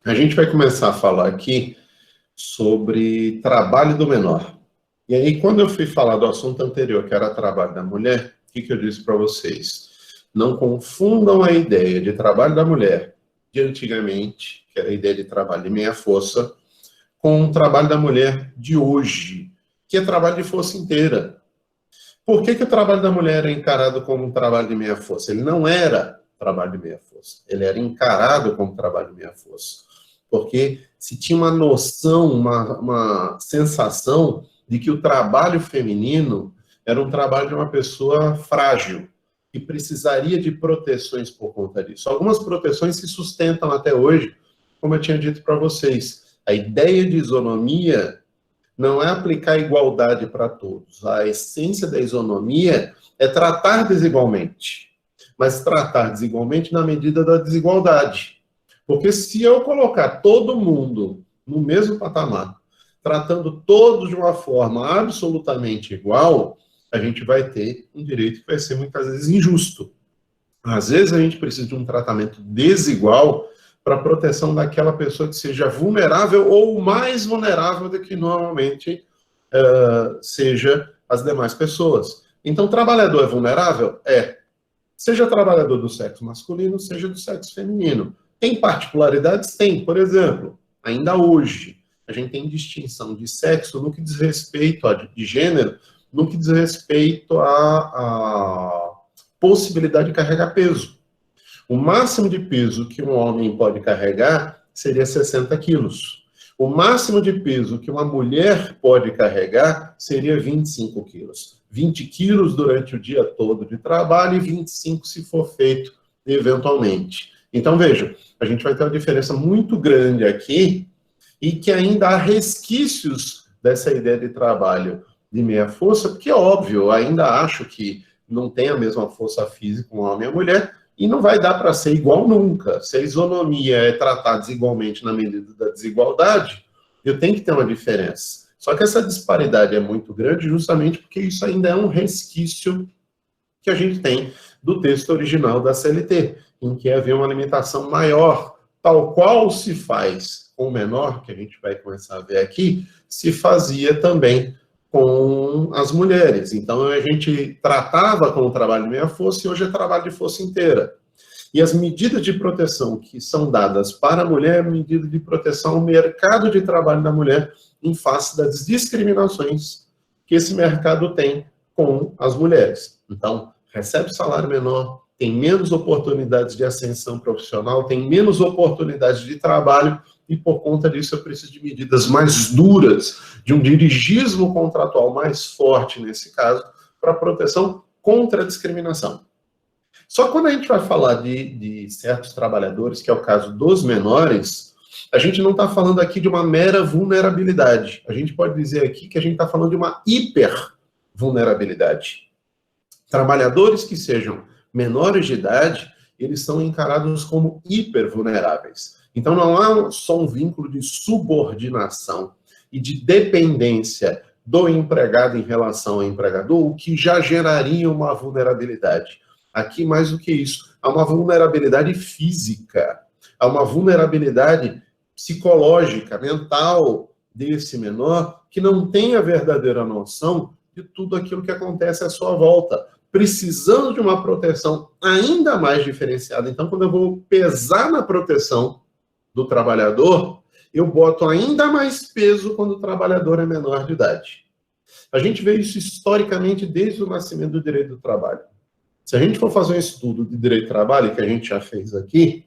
A gente vai começar a falar aqui sobre trabalho do menor. E aí, quando eu fui falar do assunto anterior, que era trabalho da mulher, o que eu disse para vocês? Não confundam a ideia de trabalho da mulher de antigamente, que era a ideia de trabalho de meia força, com o trabalho da mulher de hoje, que é trabalho de força inteira. Por que o trabalho da mulher é encarado como um trabalho de meia força? Ele não era trabalho de meia força, ele era encarado como trabalho de meia força. Porque se tinha uma noção, uma sensação de que o trabalho feminino era um trabalho de uma pessoa frágil, que precisaria de proteções por conta disso. Algumas proteções se sustentam até hoje, como eu tinha dito para vocês. A ideia de isonomia não é aplicar igualdade para todos. A essência da isonomia é tratar desigualmente, mas tratar desigualmente na medida da desigualdade. Porque se eu colocar todo mundo no mesmo patamar, tratando todos de uma forma absolutamente igual, a gente vai ter um direito que vai ser muitas vezes injusto. Às vezes a gente precisa de um tratamento desigual para a proteção daquela pessoa que seja vulnerável ou mais vulnerável do que normalmente seja as demais pessoas. Então, trabalhador é vulnerável? É. Seja trabalhador do sexo masculino, seja do sexo feminino. Tem particularidades? Tem. Por exemplo, ainda hoje, a gente tem distinção de sexo no que diz respeito de gênero, no que diz respeito à possibilidade de carregar peso. O máximo de peso que um homem pode carregar seria 60 quilos. O máximo de peso que uma mulher pode carregar seria 25 quilos. 20 quilos durante o dia todo de trabalho e 25 se for feito eventualmente. Então, veja, a gente vai ter uma diferença muito grande aqui e que ainda há resquícios dessa ideia de trabalho de meia força, porque, óbvio, eu ainda acho que não tem a mesma força física um homem e a mulher, e não vai dar para ser igual nunca. Se a isonomia é tratar desigualmente na medida da desigualdade, eu tenho que ter uma diferença. Só que essa disparidade é muito grande justamente porque isso ainda é um resquício que a gente tem do texto original da CLT, em que havia uma limitação maior, tal qual se faz com o menor, que a gente vai começar a ver aqui, se fazia também com as mulheres. Então, a gente tratava com o trabalho de meia força e hoje é trabalho de força inteira. E as medidas de proteção que são dadas para a mulher, medida de proteção ao mercado de trabalho da mulher em face das discriminações que esse mercado tem com as mulheres. Então, recebe salário menor, tem menos oportunidades de ascensão profissional, tem menos oportunidades de trabalho, e por conta disso eu preciso de medidas mais duras, de um dirigismo contratual mais forte, nesse caso, para proteção contra a discriminação. Só que quando a gente vai falar de certos trabalhadores, que é o caso dos menores, a gente não está falando aqui de uma mera vulnerabilidade. A gente pode dizer aqui que a gente está falando de uma hipervulnerabilidade. Trabalhadores que sejam menores de idade, eles são encarados como hipervulneráveis. Então, não há só um vínculo de subordinação e de dependência do empregado em relação ao empregador, o que já geraria uma vulnerabilidade. Aqui, mais do que isso, há uma vulnerabilidade física, há uma vulnerabilidade psicológica, mental desse menor, que não tem a verdadeira noção de tudo aquilo que acontece à sua volta, precisando de uma proteção ainda mais diferenciada. Então, quando eu vou pesar na proteção do trabalhador, eu boto ainda mais peso quando o trabalhador é menor de idade. A gente vê isso historicamente desde o nascimento do direito do trabalho. Se a gente for fazer um estudo de direito do trabalho, que a gente já fez aqui,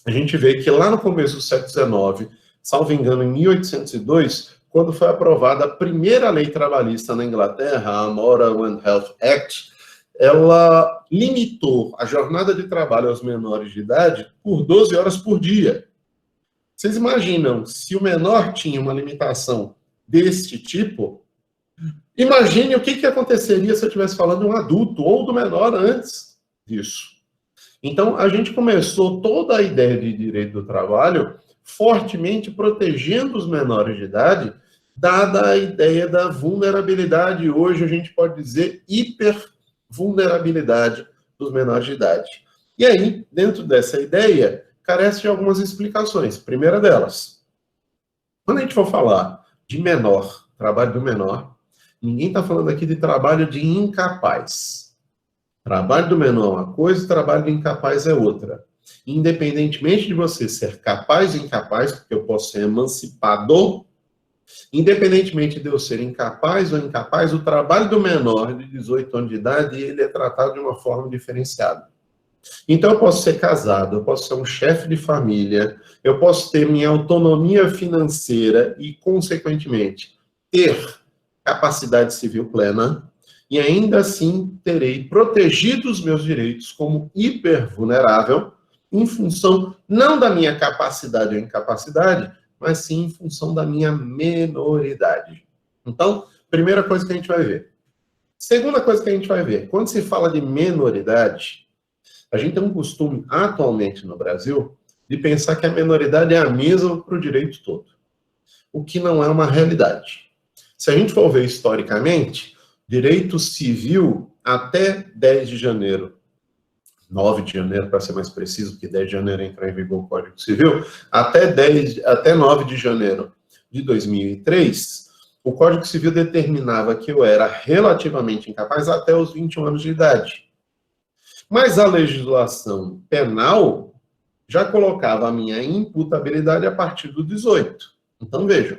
a gente vê que lá no começo do século XIX, salvo engano, em 1802, quando foi aprovada a primeira lei trabalhista na Inglaterra, a Moral and Health Act, ela limitou a jornada de trabalho aos menores de idade por 12 horas por dia. Vocês imaginam, se o menor tinha uma limitação deste tipo, imagine o que aconteceria se eu estivesse falando de um adulto ou do menor antes disso. Então, a gente começou toda a ideia de direito do trabalho fortemente protegendo os menores de idade, dada a ideia da vulnerabilidade. Hoje a gente pode dizer hipervulnerabilidade dos menores de idade. E aí, dentro dessa ideia, carece de algumas explicações. Primeira delas, quando a gente for falar de menor, trabalho do menor, ninguém está falando aqui de trabalho de incapaz. Trabalho do menor é uma coisa, trabalho de incapaz é outra. Independentemente de você ser capaz ou incapaz, porque eu posso ser emancipado, independentemente de eu ser incapaz ou incapaz, o trabalho do menor de 18 anos de idade, ele é tratado de uma forma diferenciada. Então, eu posso ser casado, eu posso ser um chefe de família, eu posso ter minha autonomia financeira e, consequentemente, ter capacidade civil plena, e ainda assim terei protegido os meus direitos como hipervulnerável, em função não da minha capacidade ou incapacidade, mas sim em função da minha menoridade. Então, primeira coisa que a gente vai ver. Segunda coisa que a gente vai ver, quando se fala de menoridade, a gente tem um costume, atualmente no Brasil, de pensar que a menoridade é a mesma para o direito todo, o que não é uma realidade. Se a gente for ver historicamente, direito civil até 10 de janeiro, 9 de janeiro, para ser mais preciso, porque 10 de janeiro entrou em vigor o Código Civil, até 9 de janeiro de 2003, o Código Civil determinava que eu era relativamente incapaz até os 21 anos de idade. Mas a legislação penal já colocava a minha imputabilidade a partir do 18. Então, vejam,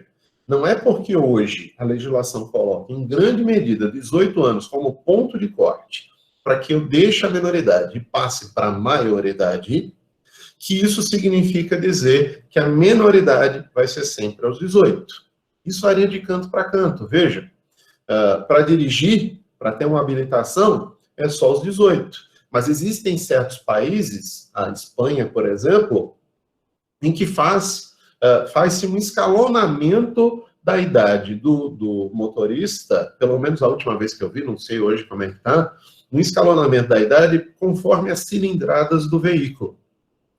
não é porque hoje a legislação coloca, em grande medida, 18 anos como ponto de corte, para que eu deixe a menoridade e passe para a maioridade, que isso significa dizer que a menoridade vai ser sempre aos 18. Isso varia de canto para canto. Veja, para dirigir, para ter uma habilitação, é só aos 18. Mas existem certos países, a Espanha, por exemplo, em que faz-se um escalonamento da idade do motorista, pelo menos a última vez que eu vi, não sei hoje como é que está, um escalonamento da idade conforme as cilindradas do veículo.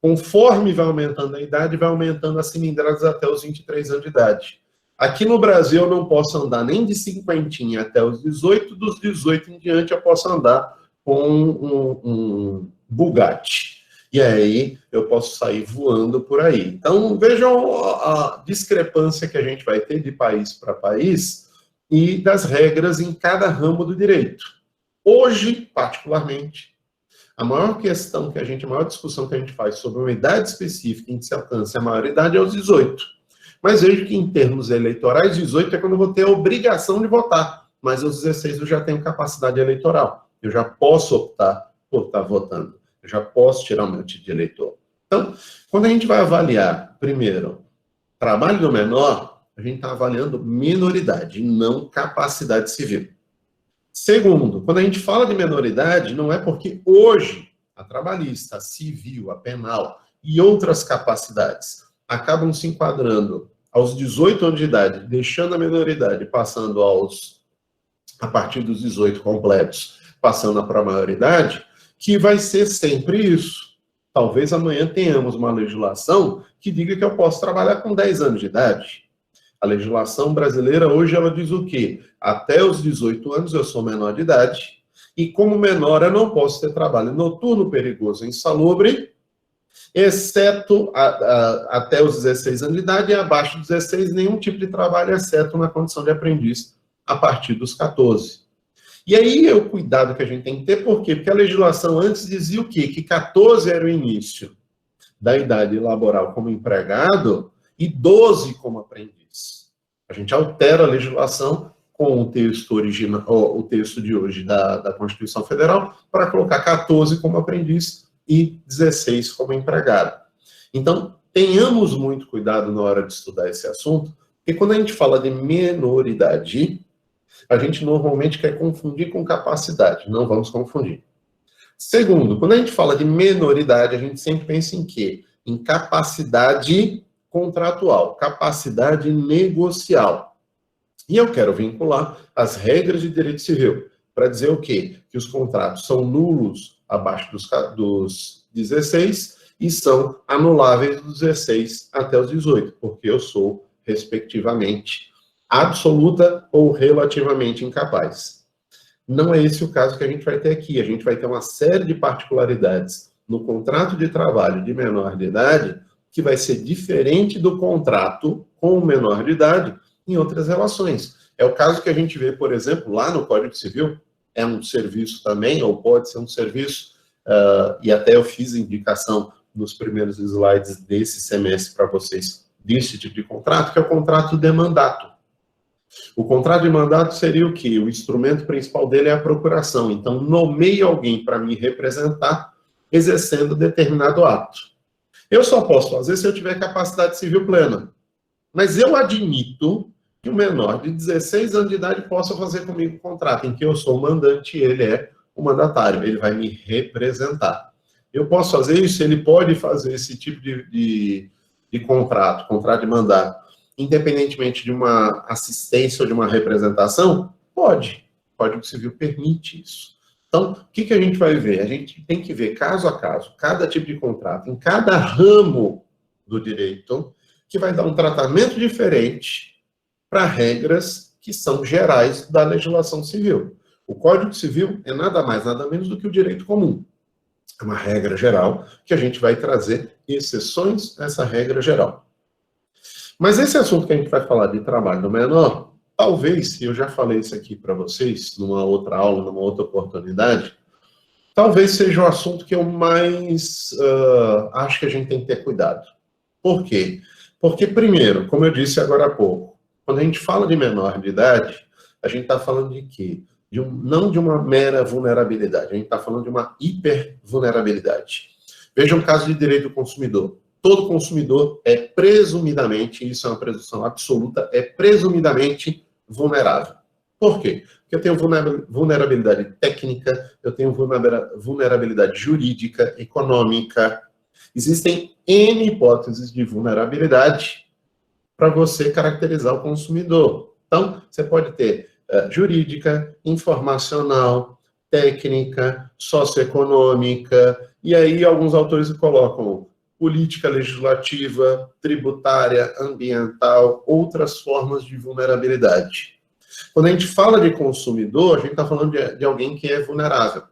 Conforme vai aumentando a idade, vai aumentando as cilindradas até os 23 anos de idade. Aqui no Brasil, eu não posso andar nem de cinquentinha até os 18, dos 18 em diante eu posso andar com um Bugatti. E aí eu posso sair voando por aí. Então, vejam a discrepância que a gente vai ter de país para país e das regras em cada ramo do direito. Hoje, particularmente, a maior discussão que a gente faz sobre uma idade específica em que se alcança a maioridade é os 18. Mas vejo que, em termos eleitorais, 18 é quando eu vou ter a obrigação de votar. Mas aos 16 eu já tenho capacidade eleitoral. Eu já posso optar por estar votando. Eu já posso tirar o meu título de eleitor. Então, quando a gente vai avaliar, primeiro, trabalho do menor, a gente está avaliando minoridade, não capacidade civil. Segundo, quando a gente fala de menoridade, não é porque hoje a trabalhista, a civil, a penal e outras capacidades acabam se enquadrando aos 18 anos de idade, deixando a menoridade, passando a partir dos 18 completos, passando para a maioridade, que vai ser sempre isso. Talvez amanhã tenhamos uma legislação que diga que eu posso trabalhar com 10 anos de idade. A legislação brasileira hoje ela diz o quê? Até os 18 anos eu sou menor de idade e como menor eu não posso ter trabalho noturno, perigoso, insalubre, exceto até os 16 anos de idade e abaixo dos 16 nenhum tipo de trabalho, exceto na condição de aprendiz a partir dos 14. E aí é o cuidado que a gente tem que ter, por quê? Porque a legislação antes dizia o quê? Que 14 era o início da idade laboral como empregado e 12 como aprendiz. A gente altera a legislação com o texto original, o texto de hoje da Constituição Federal, para colocar 14 como aprendiz e 16 como empregado. Então, tenhamos muito cuidado na hora de estudar esse assunto, porque quando a gente fala de menoridade, a gente normalmente quer confundir com capacidade. Não vamos confundir. Segundo, quando a gente fala de menoridade, a gente sempre pensa em quê? Em capacidade contratual, capacidade negocial. E eu quero vincular as regras de direito civil para dizer o quê? Que os contratos são nulos abaixo dos 16 e são anuláveis dos 16 até os 18, porque eu sou, respectivamente, absoluta ou relativamente incapaz. Não é esse o caso que a gente vai ter aqui. A gente vai ter uma série de particularidades no contrato de trabalho de menor de idade que vai ser diferente do contrato com o menor de idade em outras relações. É o caso que a gente vê, por exemplo, lá no Código Civil, é um serviço também, ou pode ser um serviço, e até eu fiz indicação nos primeiros slides desse semestre para vocês, desse tipo de contrato, que é o contrato de mandato. O contrato de mandato seria o quê? O instrumento principal dele é a procuração. Então, nomeie alguém para me representar, exercendo determinado ato. Eu só posso fazer se eu tiver capacidade civil plena. Mas eu admito que o menor de 16 anos de idade possa fazer comigo o contrato, em que eu sou o mandante e ele é o mandatário. Ele vai me representar. Eu posso fazer isso? Ele pode fazer esse tipo de contrato de mandato, independentemente de uma assistência ou de uma representação? Pode. O Código Civil permite isso. Então, o que a gente vai ver? A gente tem que ver caso a caso, cada tipo de contrato, em cada ramo do direito, que vai dar um tratamento diferente para regras que são gerais da legislação civil. O Código Civil é nada mais, nada menos do que o direito comum. É uma regra geral que a gente vai trazer exceções a essa regra geral. Mas esse assunto que a gente vai falar de trabalho do menor, talvez, eu já falei isso aqui para vocês, numa outra aula, numa outra oportunidade, talvez seja o assunto que eu mais acho que a gente tem que ter cuidado. Por quê? Porque, primeiro, como eu disse agora há pouco, quando a gente fala de menor de idade, a gente está falando de quê? Não de uma mera vulnerabilidade, a gente está falando de uma hipervulnerabilidade. Veja um caso de direito do consumidor. Todo consumidor é presumidamente, isso é uma presunção absoluta, é presumidamente vulnerável. Por quê? Porque eu tenho vulnerabilidade técnica, eu tenho vulnerabilidade jurídica, econômica. Existem N hipóteses de vulnerabilidade para você caracterizar o consumidor. Então, você pode ter jurídica, informacional, técnica, socioeconômica, e aí alguns autores colocam política legislativa, tributária, ambiental, outras formas de vulnerabilidade. Quando a gente fala de consumidor, a gente está falando de alguém que é vulnerável.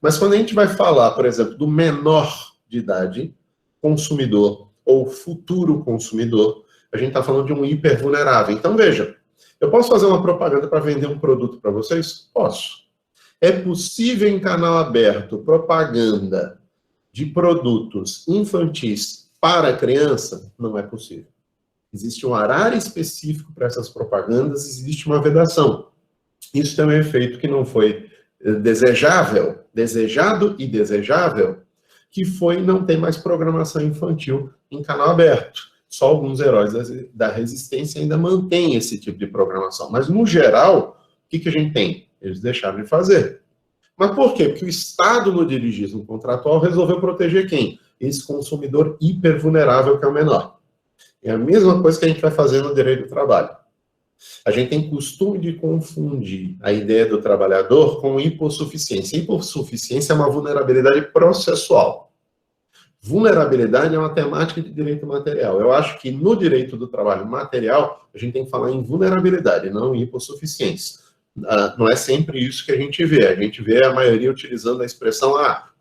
Mas quando a gente vai falar, por exemplo, do menor de idade, consumidor ou futuro consumidor, a gente está falando de um hipervulnerável. Então, veja, eu posso fazer uma propaganda para vender um produto para vocês? Posso. É possível em canal aberto propaganda de produtos infantis para criança? Não é possível. Existe um horário específico para essas propagandas, existe uma vedação. Isso tem um efeito que não foi desejado e desejável, que foi não ter mais programação infantil em canal aberto. Só alguns heróis da resistência ainda mantêm esse tipo de programação. Mas, no geral, o que a gente tem? Eles deixaram de fazer. Mas por quê? Porque o Estado, no dirigismo contratual, resolveu proteger quem? Esse consumidor hipervulnerável que é o menor. É a mesma coisa que a gente vai fazer no direito do trabalho. A gente tem costume de confundir a ideia do trabalhador com hipossuficiência. Hipossuficiência é uma vulnerabilidade processual. Vulnerabilidade é uma temática de direito material. Eu acho que no direito do trabalho material, a gente tem que falar em vulnerabilidade, não em hipossuficiência. Não é sempre isso que a gente vê. A gente vê a maioria utilizando a expressão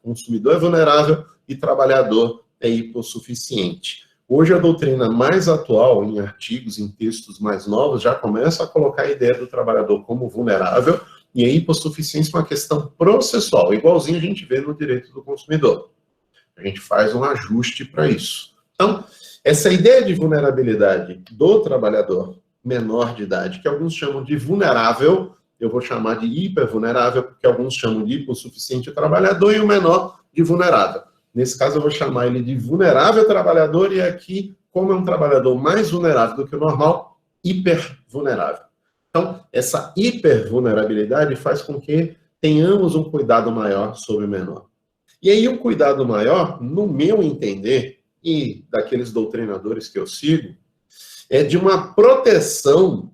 consumidor é vulnerável e trabalhador é hipossuficiente. Hoje a doutrina mais atual, em artigos, em textos mais novos, já começa a colocar a ideia do trabalhador como vulnerável e a hipossuficiência é uma questão processual, igualzinho a gente vê no direito do consumidor. A gente faz um ajuste para isso. Então, essa ideia de vulnerabilidade do trabalhador menor de idade, que alguns chamam de vulnerável, eu vou chamar de hipervulnerável, porque alguns chamam de hipossuficiente trabalhador, e o menor de vulnerável. Nesse caso, eu vou chamar ele de vulnerável trabalhador, e aqui, como é um trabalhador mais vulnerável do que o normal, hipervulnerável. Então, essa hipervulnerabilidade faz com que tenhamos um cuidado maior sobre o menor. E aí, o cuidado maior, no meu entender, e daqueles doutrinadores que eu sigo, é de uma proteção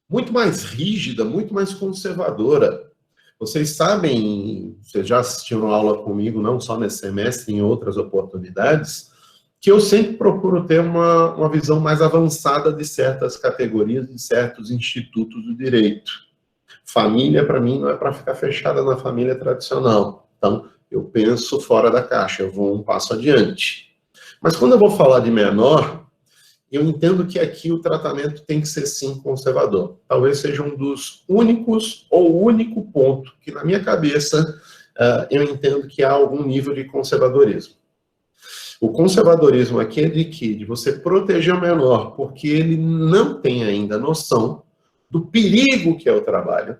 muito mais rígida, muito mais conservadora. Vocês sabem, vocês já assistiram aula comigo, não só nesse semestre, em outras oportunidades, que eu sempre procuro ter uma visão mais avançada de certas categorias, de certos institutos do direito. Família, para mim, não é para ficar fechada na família tradicional. Então, eu penso fora da caixa, eu vou um passo adiante. Mas quando eu vou falar de menor, eu entendo que aqui o tratamento tem que ser, sim, conservador. Talvez seja um dos únicos ou o único ponto que, na minha cabeça, eu entendo que há algum nível de conservadorismo. O conservadorismo aqui é de quê? De você proteger o menor, porque ele não tem ainda noção do perigo que é o trabalho,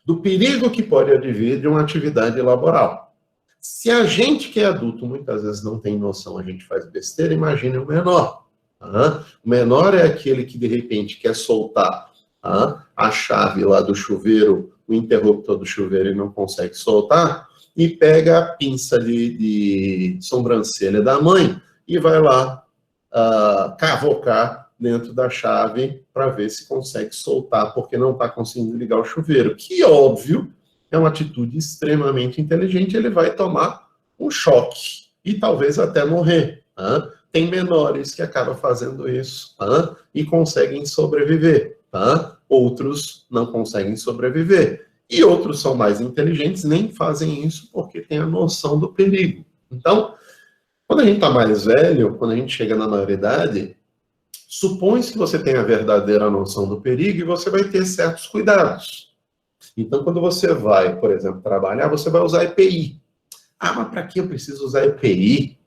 do perigo que pode advir de uma atividade laboral. Se a gente que é adulto muitas vezes não tem noção, a gente faz besteira, imagine o menor. O menor é aquele que de repente quer soltar a chave lá do chuveiro, o interruptor do chuveiro e não consegue soltar, e pega a pinça de sobrancelha da mãe e vai lá cavocar dentro da chave para ver se consegue soltar, porque não está conseguindo ligar o chuveiro. Que, óbvio, é uma atitude extremamente inteligente, ele vai tomar um choque e talvez até morrer. Tem menores que acabam fazendo isso e conseguem sobreviver. Outros não conseguem sobreviver. E outros são mais inteligentes, nem fazem isso porque têm a noção do perigo. Então, quando a gente está mais velho, quando a gente chega na maioridade, supõe-se que você tem a verdadeira noção do perigo e você vai ter certos cuidados. Então, quando você vai, por exemplo, trabalhar, você vai usar EPI. Mas para que eu preciso usar EPI?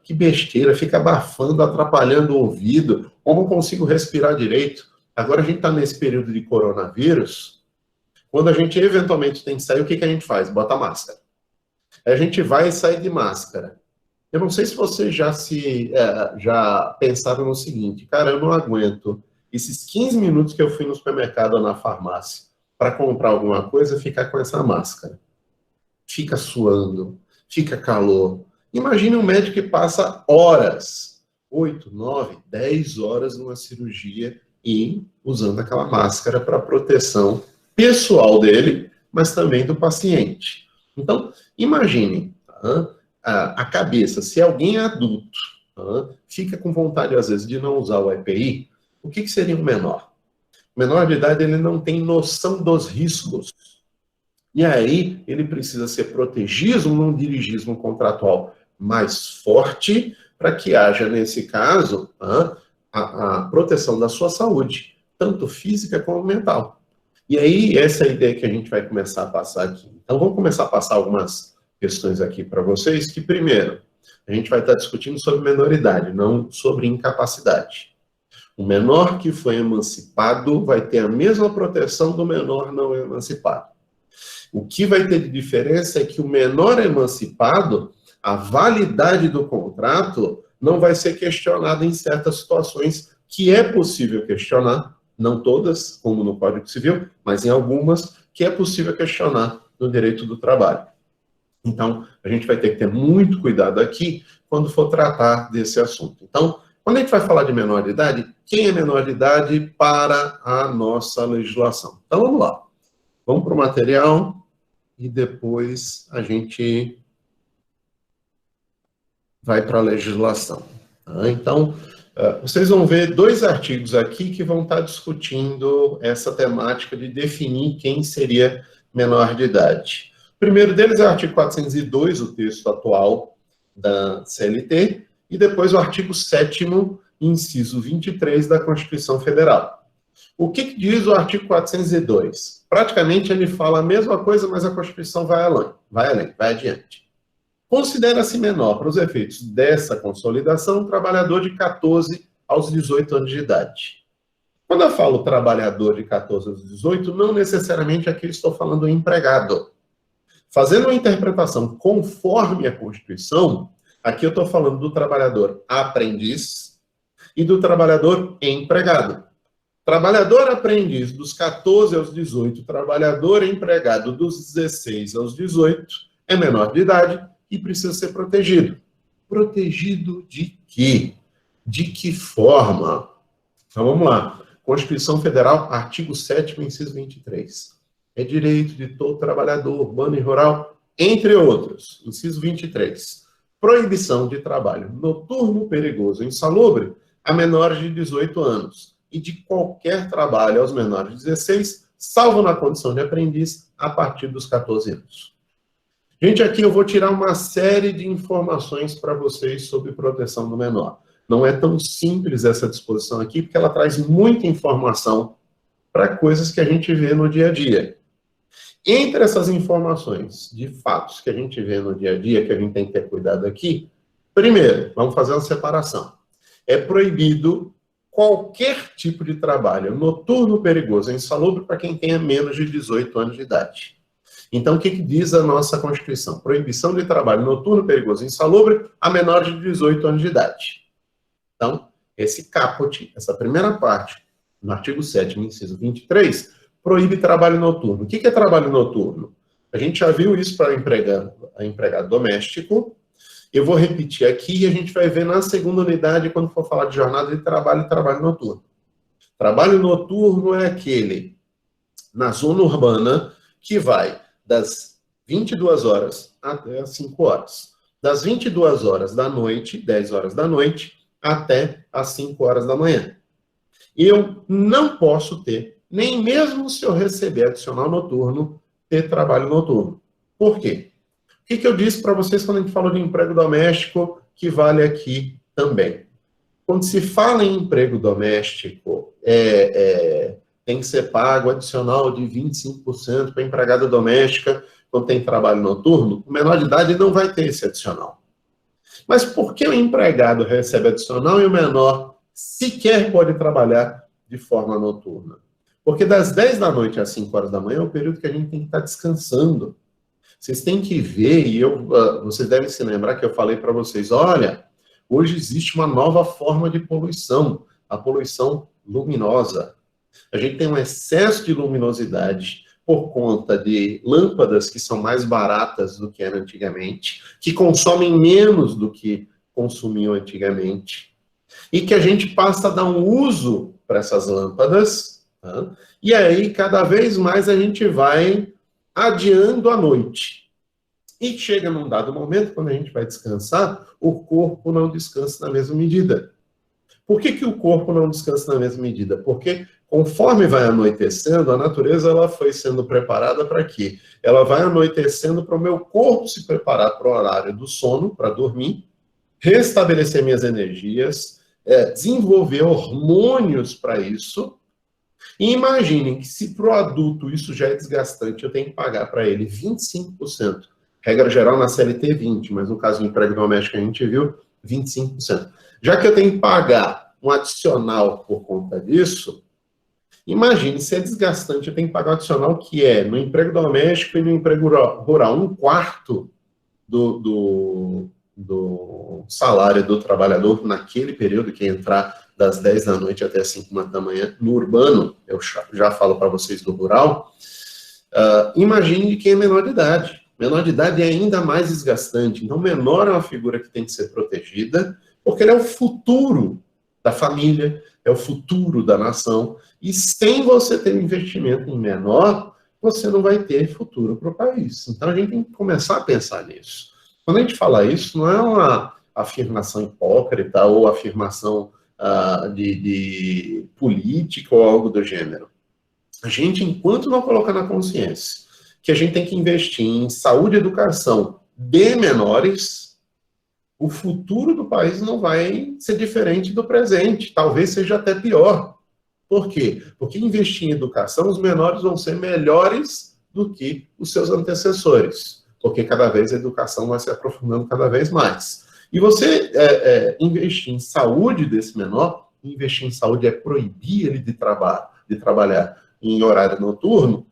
Que besteira, fica abafando, atrapalhando o ouvido, ou não consigo respirar direito. Agora a gente está nesse período de coronavírus, quando a gente eventualmente tem que sair, o que a gente faz? Bota máscara. A gente vai e sai de máscara. Eu não sei se vocês já pensaram no seguinte, cara, eu não aguento esses 15 minutos que eu fui no supermercado ou na farmácia para comprar alguma coisa, ficar com essa máscara. Fica suando, fica calor. Imagine um médico que passa horas, 8, 9, 10 horas numa cirurgia e usando aquela máscara para proteção pessoal dele, mas também do paciente. Então, imagine a cabeça, se alguém adulto fica com vontade, às vezes, de não usar o EPI, o que seria um menor? O menor de idade, ele não tem noção dos riscos. E aí, ele precisa ser protegido num dirigismo contratual mais forte, para que haja, nesse caso, a proteção da sua saúde, tanto física como mental. E aí, essa é a ideia que a gente vai começar a passar aqui. Então, vamos começar a passar algumas questões aqui para vocês, que, primeiro, a gente vai estar discutindo sobre menoridade, não sobre incapacidade. O menor que foi emancipado vai ter a mesma proteção do menor não emancipado. O que vai ter de diferença é que o menor emancipado, a validade do contrato não vai ser questionada em certas situações que é possível questionar, não todas, como no Código Civil, mas em algumas que é possível questionar no direito do trabalho. Então, a gente vai ter que ter muito cuidado aqui quando for tratar desse assunto. Então, quando a gente vai falar de menor de idade, quem é menor de idade para a nossa legislação? Então, vamos lá. Vamos para o material e depois a gente vai para a legislação. Então, vocês vão ver 2 artigos aqui que vão estar discutindo essa temática de definir quem seria menor de idade. O primeiro deles é o artigo 402, o texto atual da CLT, e depois o artigo 7º, inciso 23 da Constituição Federal. O que diz o artigo 402? Praticamente ele fala a mesma coisa, mas a Constituição vai adiante. Considera-se menor, para os efeitos dessa consolidação, um trabalhador de 14 aos 18 anos de idade. Quando eu falo trabalhador de 14 aos 18, não necessariamente aqui estou falando empregado. Fazendo uma interpretação conforme a Constituição, aqui eu estou falando do trabalhador aprendiz e do trabalhador empregado. Trabalhador aprendiz dos 14 aos 18, trabalhador empregado dos 16 aos 18, é menor de idade e precisa ser protegido. Protegido de quê? De que forma? Então vamos lá. Constituição Federal, artigo 7º, inciso 23. É direito de todo trabalhador urbano e rural, entre outros. Inciso 23. Proibição de trabalho noturno, perigoso e insalubre a menores de 18 anos e de qualquer trabalho aos menores de 16, salvo na condição de aprendiz, a partir dos 14 anos. Gente, aqui eu vou tirar uma série de informações para vocês sobre proteção do menor. Não é tão simples essa disposição aqui, porque ela traz muita informação para coisas que a gente vê no dia a dia. Entre essas informações de fatos que a gente vê no dia a dia, que a gente tem que ter cuidado aqui, primeiro, vamos fazer uma separação. É proibido qualquer tipo de trabalho noturno, perigoso, insalubre para quem tenha menos de 18 anos de idade. Então, o que diz a nossa Constituição? Proibição de trabalho noturno, perigoso, insalubre a menores de 18 anos de idade. Então, esse caput, essa primeira parte, no artigo 7º, inciso 23, proíbe trabalho noturno. O que é trabalho noturno? A gente já viu isso para empregado doméstico. Eu vou repetir aqui e a gente vai ver na segunda unidade, quando for falar de jornada de trabalho e trabalho noturno. Trabalho noturno é aquele na zona urbana que vai das 22 horas até as 5 horas. Das 22 horas da noite, 10 horas da noite, até as 5 horas da manhã. Eu não posso ter, nem mesmo se eu receber adicional noturno, ter trabalho noturno. Por quê? O que eu disse para vocês quando a gente falou de emprego doméstico, que vale aqui também? Quando se fala em emprego doméstico, tem que ser pago adicional de 25% para empregada doméstica quando tem trabalho noturno, o menor de idade não vai ter esse adicional. Mas por que o empregado recebe adicional e o menor sequer pode trabalhar de forma noturna? Porque das 10 da noite às 5 horas da manhã é o período que a gente tem que estar descansando. Vocês têm que ver, e vocês devem se lembrar que eu falei para vocês, olha, hoje existe uma nova forma de poluição, a poluição luminosa. A gente tem um excesso de luminosidade por conta de lâmpadas que são mais baratas do que eram antigamente, que consomem menos do que consumiam antigamente, e que a gente passa a dar um uso para essas lâmpadas, tá? E aí cada vez mais a gente vai adiando a noite. E chega num dado momento, quando a gente vai descansar, o corpo não descansa na mesma medida. Por que o corpo não descansa na mesma medida? Porque conforme vai anoitecendo, a natureza ela foi sendo preparada para quê? Ela vai anoitecendo para o meu corpo se preparar para o horário do sono, para dormir, restabelecer minhas energias, desenvolver hormônios para isso. E imaginem que se para o adulto isso já é desgastante, eu tenho que pagar para ele 25%. Regra geral na CLT 20%, mas no caso do emprego doméstico a gente viu 25%. Já que eu tenho que pagar um adicional por conta disso, imagine se é desgastante, eu tenho que pagar um adicional que é no emprego doméstico e no emprego rural, 1/4 do salário do trabalhador naquele período que entrar das 10 da noite até as 5 da manhã, no urbano, eu já falo para vocês do rural, imagine quem é menor de idade. Menor de idade é ainda mais desgastante. Então, menor é uma figura que tem que ser protegida, porque ele é o futuro da família, é o futuro da nação. E sem você ter um investimento em menor, você não vai ter futuro para o país. Então, a gente tem que começar a pensar nisso. Quando a gente fala isso, não é uma afirmação hipócrita ou afirmação de política ou algo do gênero. A gente, enquanto não colocar na consciência que a gente tem que investir em saúde e educação de menores, o futuro do país não vai ser diferente do presente, talvez seja até pior. Por quê? Porque investir em educação, os menores vão ser melhores do que os seus antecessores, porque cada vez a educação vai se aprofundando cada vez mais. E você investir em saúde desse menor, investir em saúde é proibir ele de trabalhar em horário noturno,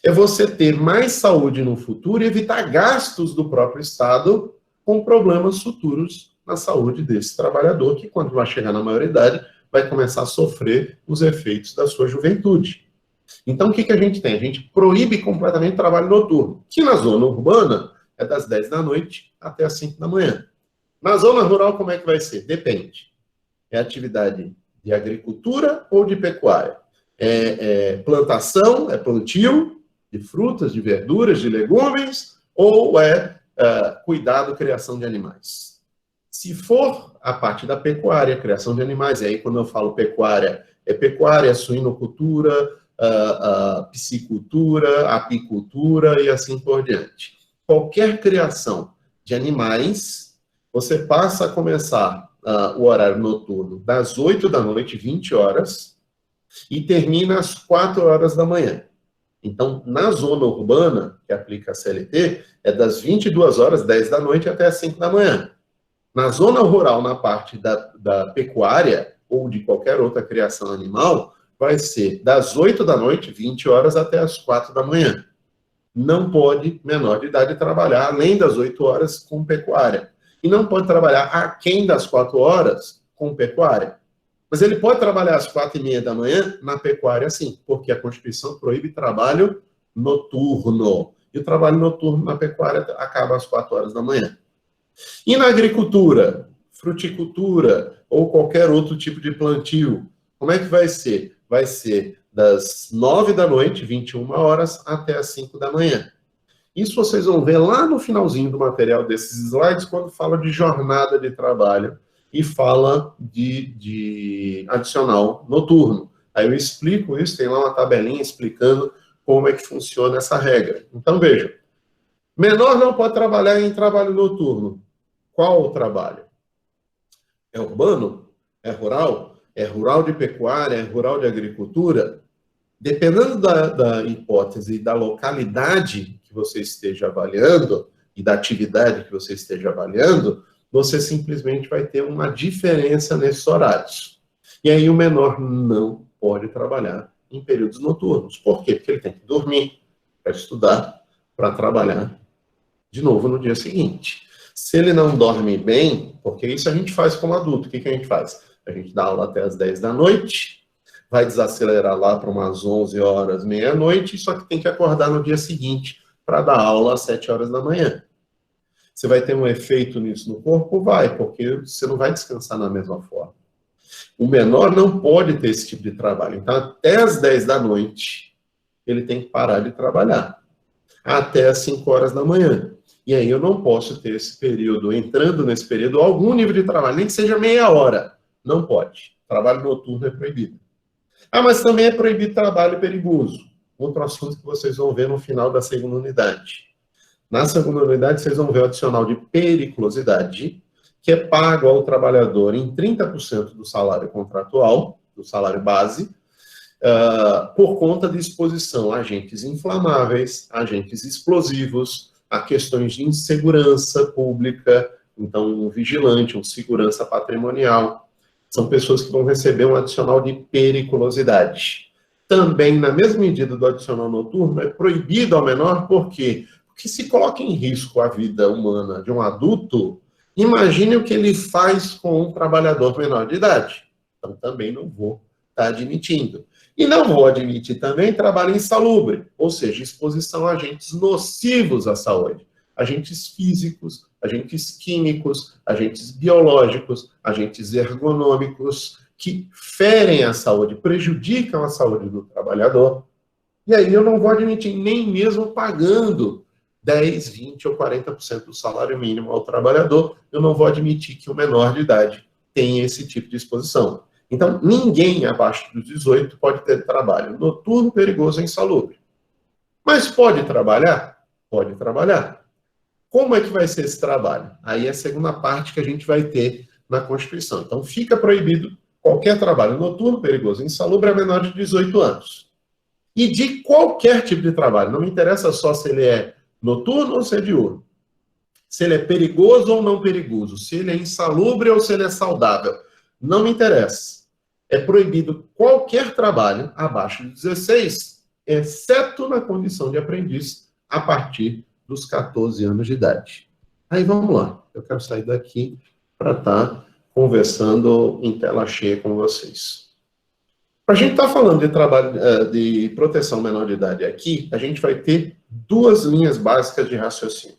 é você ter mais saúde no futuro e evitar gastos do próprio Estado com problemas futuros na saúde desse trabalhador, que quando vai chegar na maioridade, vai começar a sofrer os efeitos da sua juventude. Então, o que a gente tem? A gente proíbe completamente o trabalho noturno, que na zona urbana é das 10 da noite até as 5 da manhã. Na zona rural, como é que vai ser? Depende. É atividade de agricultura ou de pecuária? Plantação, é plantio de frutas, de verduras, de legumes, ou cuidado, criação de animais? Se for a parte da pecuária, criação de animais, e aí quando eu falo pecuária, é pecuária, suinocultura, piscicultura, apicultura e assim por diante. qualquer criação de animais, você passa a começar o horário noturno das 8 da noite, 20 horas, e termina às 4 horas da manhã. Então, na zona urbana, que aplica a CLT, é das 22 horas, 10 da noite, até as 5 da manhã. Na zona rural, na parte da pecuária, ou de qualquer outra criação animal, vai ser das 8 da noite, 20 horas, até as 4 da manhã. Não pode menor de idade trabalhar além das 8 horas com pecuária. E não pode trabalhar aquém das 4 horas com pecuária. Mas ele pode trabalhar às 4h30 da manhã na pecuária, sim, porque a Constituição proíbe trabalho noturno. E o trabalho noturno na pecuária acaba às 4 horas da manhã. E na agricultura, fruticultura ou qualquer outro tipo de plantio, como é que vai ser? Vai ser das 9 da noite, 21 horas, até as 5 da manhã. Isso vocês vão ver lá no finalzinho do material desses slides, quando fala de jornada de trabalho e fala de adicional noturno. Aí eu explico isso, tem lá uma tabelinha explicando como é que funciona essa regra. Então, vejam. Menor não pode trabalhar em trabalho noturno. Qual o trabalho? É urbano? É rural? É rural de pecuária? É rural de agricultura? Dependendo da hipótese e da localidade que você esteja avaliando e da atividade que você esteja avaliando, você simplesmente vai ter uma diferença nesses horários. E aí o menor não pode trabalhar em períodos noturnos. Por quê? Porque ele tem que dormir, para estudar, para trabalhar de novo no dia seguinte. Se ele não dorme bem, porque isso a gente faz como adulto, o que a gente faz? A gente dá aula até as 10 da noite, vai desacelerar lá para umas 11 horas, meia-noite, só que tem que acordar no dia seguinte para dar aula às 7 horas da manhã. Você vai ter um efeito nisso no corpo? Vai, porque você não vai descansar da mesma forma. O menor não pode ter esse tipo de trabalho. Então, até às 10 da noite, ele tem que parar de trabalhar. Até às 5 horas da manhã. E aí eu não posso ter esse período, entrando nesse período, algum nível de trabalho, nem que seja meia hora. Não pode. Trabalho noturno é proibido. Ah, mas também é proibido trabalho perigoso. Outro assunto que vocês vão ver no final da segunda unidade. Na segunda unidade, vocês vão ver o adicional de periculosidade, que é pago ao trabalhador em 30% do salário contratual, do salário base, por conta de exposição a agentes inflamáveis, agentes explosivos, a questões de insegurança pública, então um vigilante, um segurança patrimonial. São pessoas que vão receber um adicional de periculosidade. Também, na mesma medida do adicional noturno, é proibido ao menor, por quê? Porque se coloca em risco a vida humana de um adulto, imagine o que ele faz com um trabalhador menor de idade. Então, também não vou estar admitindo. E não vou admitir também trabalho insalubre, ou seja, exposição a agentes nocivos à saúde. Agentes físicos, agentes químicos, agentes biológicos, agentes ergonômicos, que ferem a saúde, prejudicam a saúde do trabalhador. E aí eu não vou admitir, nem mesmo pagando 10, 20 ou 40% do salário mínimo ao trabalhador, eu não vou admitir que o menor de idade tenha esse tipo de exposição. Então, ninguém abaixo dos 18 pode ter trabalho noturno, perigoso ou insalubre. Mas pode trabalhar? Pode trabalhar. Como é que vai ser esse trabalho? Aí é a segunda parte que a gente vai ter na Constituição. Então, fica proibido qualquer trabalho noturno, perigoso ou insalubre a menor de 18 anos. E de qualquer tipo de trabalho. Não me interessa só se ele é noturno ou se é diurno. Se ele é perigoso ou não perigoso. Se ele é insalubre ou se ele é saudável. Não me interessa. É proibido qualquer trabalho abaixo de 16, exceto na condição de aprendiz, a partir dos 14 anos de idade. Aí vamos lá. Eu quero sair daqui para estar conversando em tela cheia com vocês. Para a gente estar falando de trabalho de proteção menor de idade aqui, a gente vai ter duas linhas básicas de raciocínio.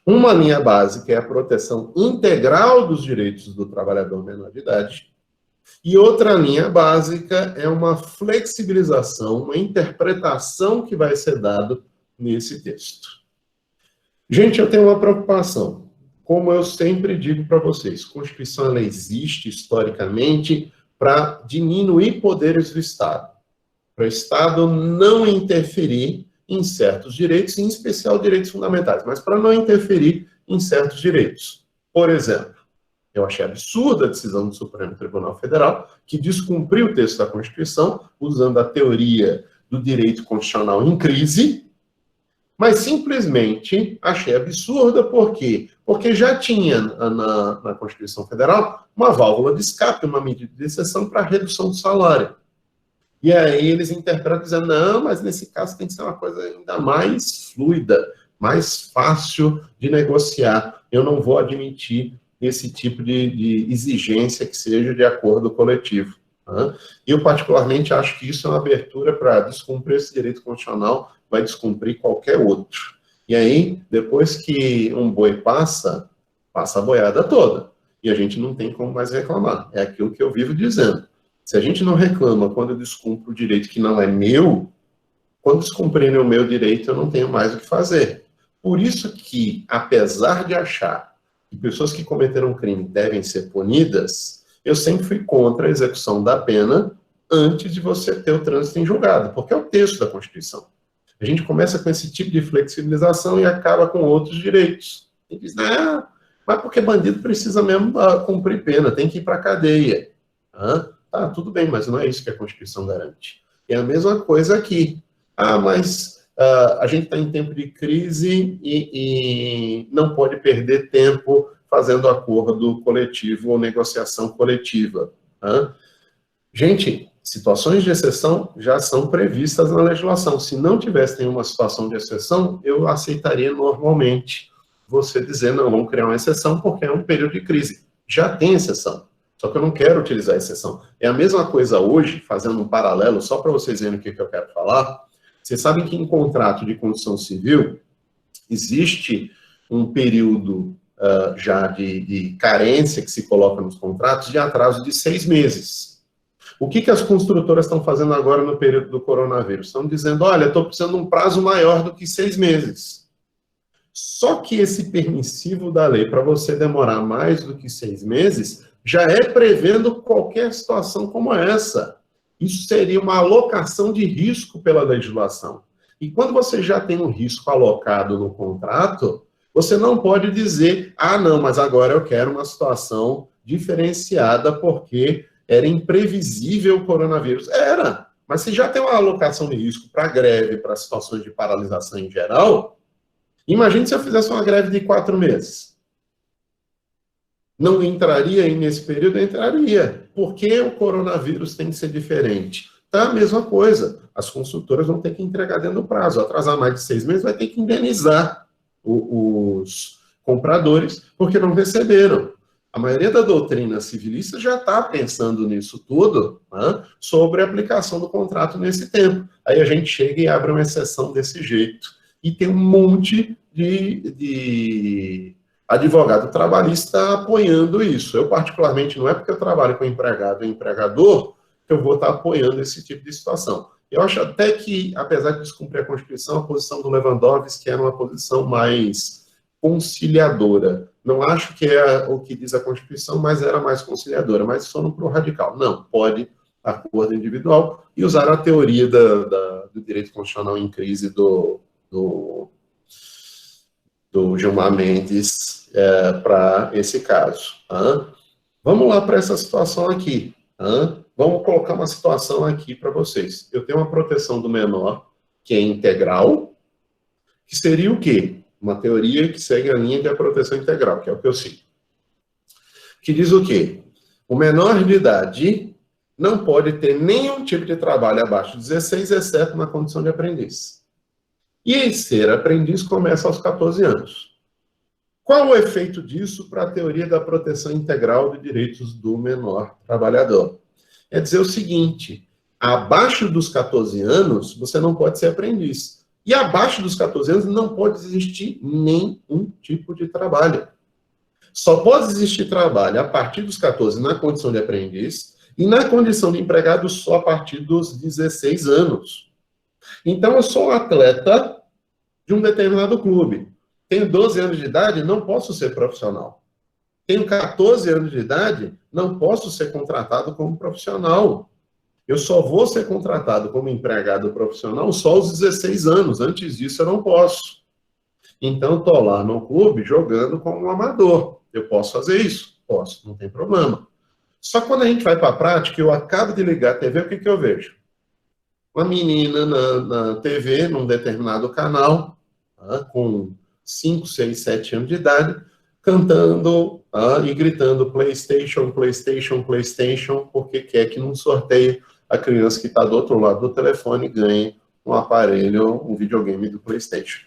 Uma linha básica é a proteção integral dos direitos do trabalhador menor de idade, e outra linha básica é uma flexibilização, uma interpretação que vai ser dada nesse texto. Gente, eu tenho uma preocupação. Como eu sempre digo para vocês, a Constituição ela existe historicamente para diminuir poderes do Estado. Para o Estado não interferir em certos direitos, em especial direitos fundamentais, mas para não interferir em certos direitos. Por exemplo, eu achei absurda a decisão do Supremo Tribunal Federal, que descumpriu o texto da Constituição, usando a teoria do direito constitucional em crise, mas simplesmente achei absurda, por quê? Porque já tinha na Constituição Federal uma válvula de escape, uma medida de exceção para a redução do salário. E aí eles interpretam dizendo, não, mas nesse caso tem que ser uma coisa ainda mais fluida, mais fácil de negociar. Eu não vou admitir esse tipo de exigência que seja de acordo coletivo. Né? Eu, particularmente, acho que isso é uma abertura para descumprir esse direito constitucional, vai descumprir qualquer outro. E aí, depois que um boi passa a boiada toda. E a gente não tem como mais reclamar. É aquilo que eu vivo dizendo. Se a gente não reclama quando eu descumpro o direito que não é meu, quando descumprirem o meu direito, eu não tenho mais o que fazer. Por isso que, apesar de achar que pessoas que cometeram crime devem ser punidas, eu sempre fui contra a execução da pena antes de você ter o trânsito em julgado, porque é o texto da Constituição. A gente começa com esse tipo de flexibilização e acaba com outros direitos. E diz, mas porque bandido precisa mesmo cumprir pena, tem que ir para a cadeia. Tá, tudo bem, mas não é isso que a Constituição garante. É a mesma coisa aqui. Mas a gente está em tempo de crise e não pode perder tempo fazendo acordo coletivo ou negociação coletiva. Gente, situações de exceção já são previstas na legislação. Se não tivesse nenhuma situação de exceção, eu aceitaria normalmente você dizer, não, vamos criar uma exceção porque é um período de crise. Já tem exceção. Só que eu não quero utilizar a exceção. É a mesma coisa hoje, fazendo um paralelo, só para vocês verem o que eu quero falar. Vocês sabem que em contrato de construção civil existe um período já de carência que se coloca nos contratos de atraso de 6 meses. O que as construtoras estão fazendo agora no período do coronavírus? Estão dizendo, olha, estou precisando de um prazo maior do que 6 meses. Só que esse permissivo da lei, para você demorar mais do que 6 meses, já é prevendo qualquer situação como essa. Isso seria uma alocação de risco pela legislação. E quando você já tem um risco alocado no contrato, você não pode dizer, não, mas agora eu quero uma situação diferenciada porque era imprevisível o coronavírus. Era, mas se já tem uma alocação de risco para greve, para situações de paralisação em geral, imagine se eu fizesse uma greve de 4 meses. Não entraria aí nesse período? Entraria. Por que o coronavírus tem que ser diferente? Tá a mesma coisa. As construtoras vão ter que entregar dentro do prazo. Atrasar mais de 6 meses vai ter que indenizar os compradores porque não receberam. A maioria da doutrina civilista já está pensando nisso tudo, sobre a aplicação do contrato nesse tempo. Aí a gente chega e abre uma exceção desse jeito. E tem um monte de advogado trabalhista apoiando isso. Eu, particularmente, não é porque eu trabalho com empregado e empregador que eu vou estar apoiando esse tipo de situação. Eu acho até que, apesar de descumprir a Constituição, a posição do Lewandowski era uma posição mais conciliadora. Não acho que é o que diz a Constituição, mas era mais conciliadora. Mas foram para o radical. Não, pode acordo individual e usar a teoria do direito constitucional em crise do Gilmar Mendes para esse caso. Vamos lá para essa situação aqui. Vamos colocar uma situação aqui para vocês. Eu tenho uma proteção do menor, que é integral, que seria o quê? Uma teoria que segue a linha da proteção integral, que é o que eu sigo. Que diz o quê? O menor de idade não pode ter nenhum tipo de trabalho abaixo de 16, exceto na condição de aprendiz. E ser aprendiz começa aos 14 anos. Qual o efeito disso para a teoria da proteção integral de direitos do menor trabalhador? É dizer o seguinte, abaixo dos 14 anos, você não pode ser aprendiz. E abaixo dos 14 anos não pode existir nenhum tipo de trabalho. Só pode existir trabalho a partir dos 14 na condição de aprendiz e na condição de empregado só a partir dos 16 anos. Então, eu sou um atleta de um determinado clube. Tenho 12 anos de idade, não posso ser profissional. Tenho 14 anos de idade, não posso ser contratado como profissional. Eu só vou ser contratado como empregado profissional só aos 16 anos. Antes disso, eu não posso. Então, estou lá no clube jogando como um amador. Eu posso fazer isso? Posso, não tem problema. Só que quando a gente vai para a prática, eu acabo de ligar a TV, o que, que eu vejo? Uma menina na TV, num determinado canal, com 5, 6, 7 anos de idade, cantando e gritando PlayStation, PlayStation, PlayStation, porque quer que num sorteio a criança que está do outro lado do telefone ganhe um aparelho, um videogame do PlayStation.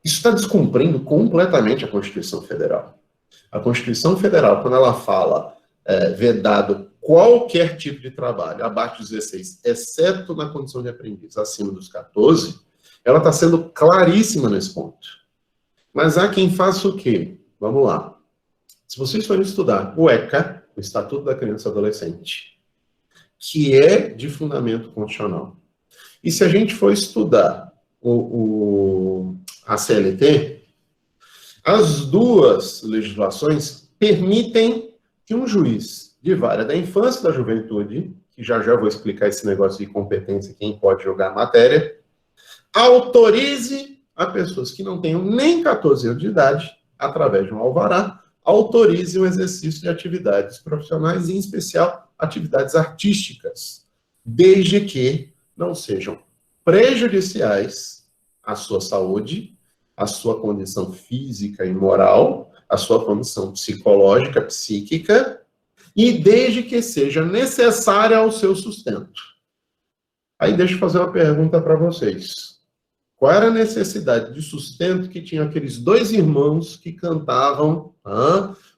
Isso está descumprindo completamente a Constituição Federal. A Constituição Federal, quando ela fala vedado qualquer tipo de trabalho abaixo dos 16, exceto na condição de aprendiz, acima dos 14, ela está sendo claríssima nesse ponto. Mas há quem faça o quê? Vamos lá. Se vocês forem estudar o ECA, o Estatuto da Criança e Adolescente, que é de fundamento constitucional, e se a gente for estudar a CLT, as duas legislações permitem que um juiz de vara da infância e da juventude, que já vou explicar esse negócio de competência, quem pode jogar a matéria, autorize a pessoas que não tenham nem 14 anos de idade, através de um alvará, autorize o exercício de atividades profissionais, em especial atividades artísticas, desde que não sejam prejudiciais à sua saúde, à sua condição física e moral, à sua condição psicológica, psíquica, e desde que seja necessária ao seu sustento. Aí deixa eu fazer uma pergunta para vocês. Qual era a necessidade de sustento que tinham aqueles dois irmãos que cantavam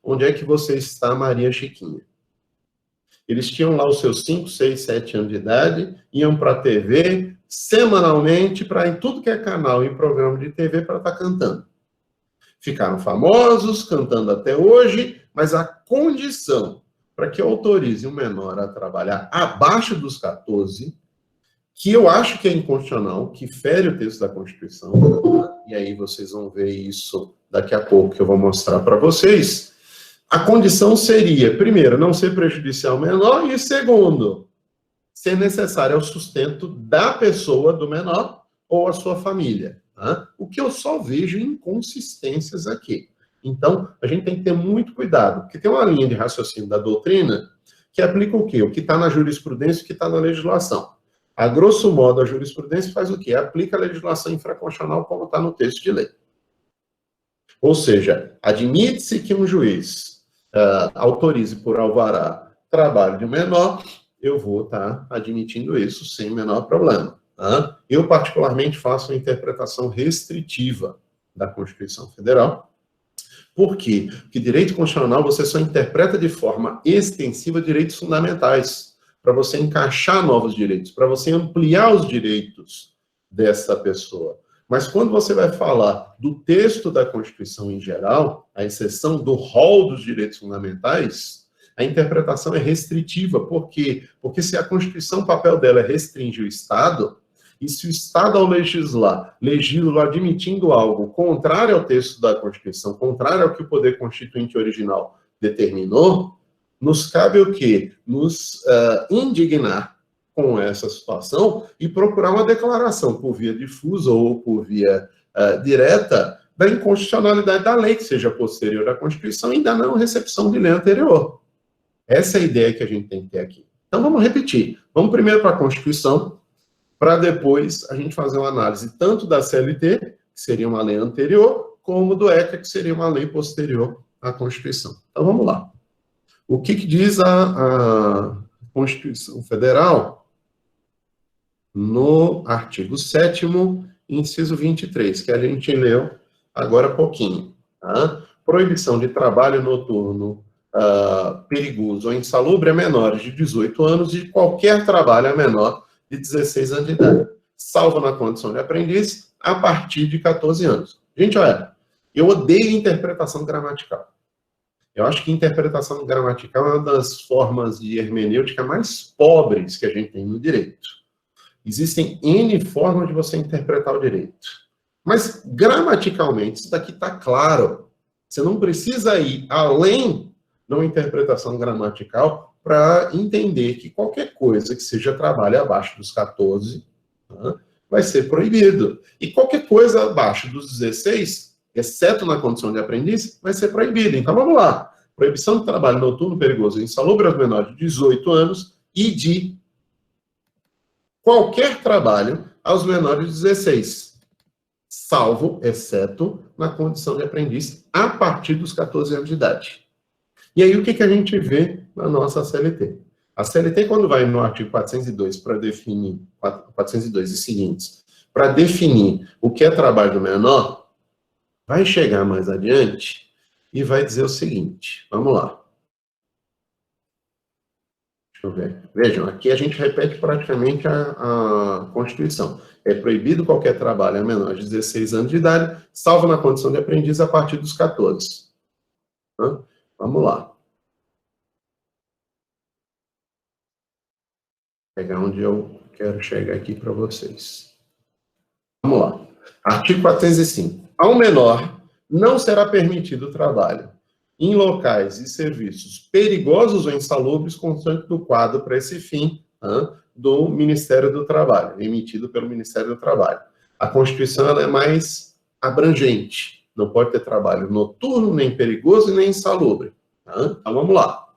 Onde é que você está, Maria Chiquinha? Eles tinham lá os seus 5, 6, 7 anos de idade, iam para a TV semanalmente, para em tudo que é canal e programa de TV, para estar cantando. Ficaram famosos, cantando até hoje, mas a condição para que autorize um menor a trabalhar abaixo dos 14, que eu acho que é inconstitucional, que fere o texto da Constituição, e aí vocês vão ver isso daqui a pouco, que eu vou mostrar para vocês. A condição seria, primeiro, não ser prejudicial ao menor, e segundo, ser necessário ao sustento da pessoa, do menor, ou a sua família. O que eu só vejo inconsistências aqui. Então, a gente tem que ter muito cuidado, porque tem uma linha de raciocínio da doutrina que aplica o quê? O que está na jurisprudência e o que está na legislação. A grosso modo, a jurisprudência faz o quê? Aplica a legislação infraconstitucional como está no texto de lei. Ou seja, admite-se que um juiz autorize por alvará trabalho de um menor, eu vou estar admitindo isso sem o menor problema. Eu, particularmente, faço uma interpretação restritiva da Constituição Federal. Por quê? Porque direito constitucional você só interpreta de forma extensiva direitos fundamentais, para você encaixar novos direitos, para você ampliar os direitos dessa pessoa. Mas quando você vai falar do texto da Constituição em geral, a exceção do rol dos direitos fundamentais, a interpretação é restritiva. Por quê? Porque se a Constituição, o papel dela é restringir o Estado, e se o Estado, ao legisla admitindo algo contrário ao texto da Constituição, contrário ao que o poder constituinte original determinou, nos cabe o quê? Nos indignar com essa situação e procurar uma declaração por via difusa ou por via direta da inconstitucionalidade da lei, que seja posterior à Constituição, e da não recepção de lei anterior. Essa é a ideia que a gente tem que ter aqui. Então, vamos repetir. Vamos primeiro para a Constituição, para depois a gente fazer uma análise tanto da CLT, que seria uma lei anterior, como do ECA, que seria uma lei posterior à Constituição. Então, vamos lá. O que diz a Constituição Federal no artigo 7º, inciso 23, que a gente leu agora há pouquinho. Proibição de trabalho noturno perigoso ou insalubre a menores de 18 anos e qualquer trabalho a menor de 16 anos de idade, salvo na condição de aprendiz, a partir de 14 anos. Gente, olha, eu odeio interpretação gramatical. Eu acho que interpretação gramatical é uma das formas de hermenêutica mais pobres que a gente tem no direito. Existem N formas de você interpretar o direito. Mas, gramaticalmente, isso daqui está claro. Você não precisa ir além dou uma interpretação gramatical para entender que qualquer coisa que seja trabalho abaixo dos 14, tá, vai ser proibido. E qualquer coisa abaixo dos 16, exceto na condição de aprendiz, vai ser proibido. Então, vamos lá. Proibição de trabalho noturno, perigoso e insalubre aos menores de 18 anos e de qualquer trabalho aos menores de 16, salvo, exceto, na condição de aprendiz a partir dos 14 anos de idade. E aí, o que a gente vê na nossa CLT? A CLT, quando vai no artigo 402 para definir, 402 e seguintes, para definir o que é trabalho do menor, vai chegar mais adiante e vai dizer o seguinte, vamos lá. Deixa eu ver. Vejam, aqui a gente repete praticamente a Constituição. É proibido qualquer trabalho a menor de 16 anos de idade, salvo na condição de aprendiz a partir dos 14. Vamos lá. Vou pegar onde eu quero chegar aqui para vocês. Vamos lá. Artigo 405. Ao menor não será permitido o trabalho em locais e serviços perigosos ou insalubres, constante do quadro para esse fim do Ministério do Trabalho, emitido pelo Ministério do Trabalho. A Constituição ela é mais abrangente. Não pode ter trabalho noturno, nem perigoso, nem insalubre. Então, vamos lá.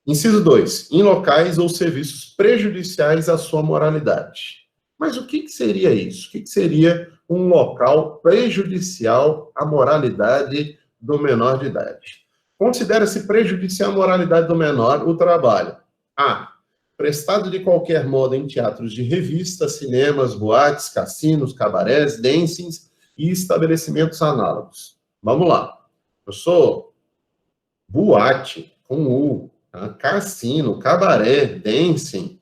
Inciso 2. Em locais ou serviços prejudiciais à sua moralidade. Mas o que seria isso? O que seria um local prejudicial à moralidade do menor de idade? Considera-se prejudicial à moralidade do menor o trabalho. A. Prestado de qualquer modo em teatros de revista, cinemas, boates, cassinos, cabarés, dancings e estabelecimentos análogos. Vamos lá. Eu sou boate, com U, cassino, cabaré, dancing.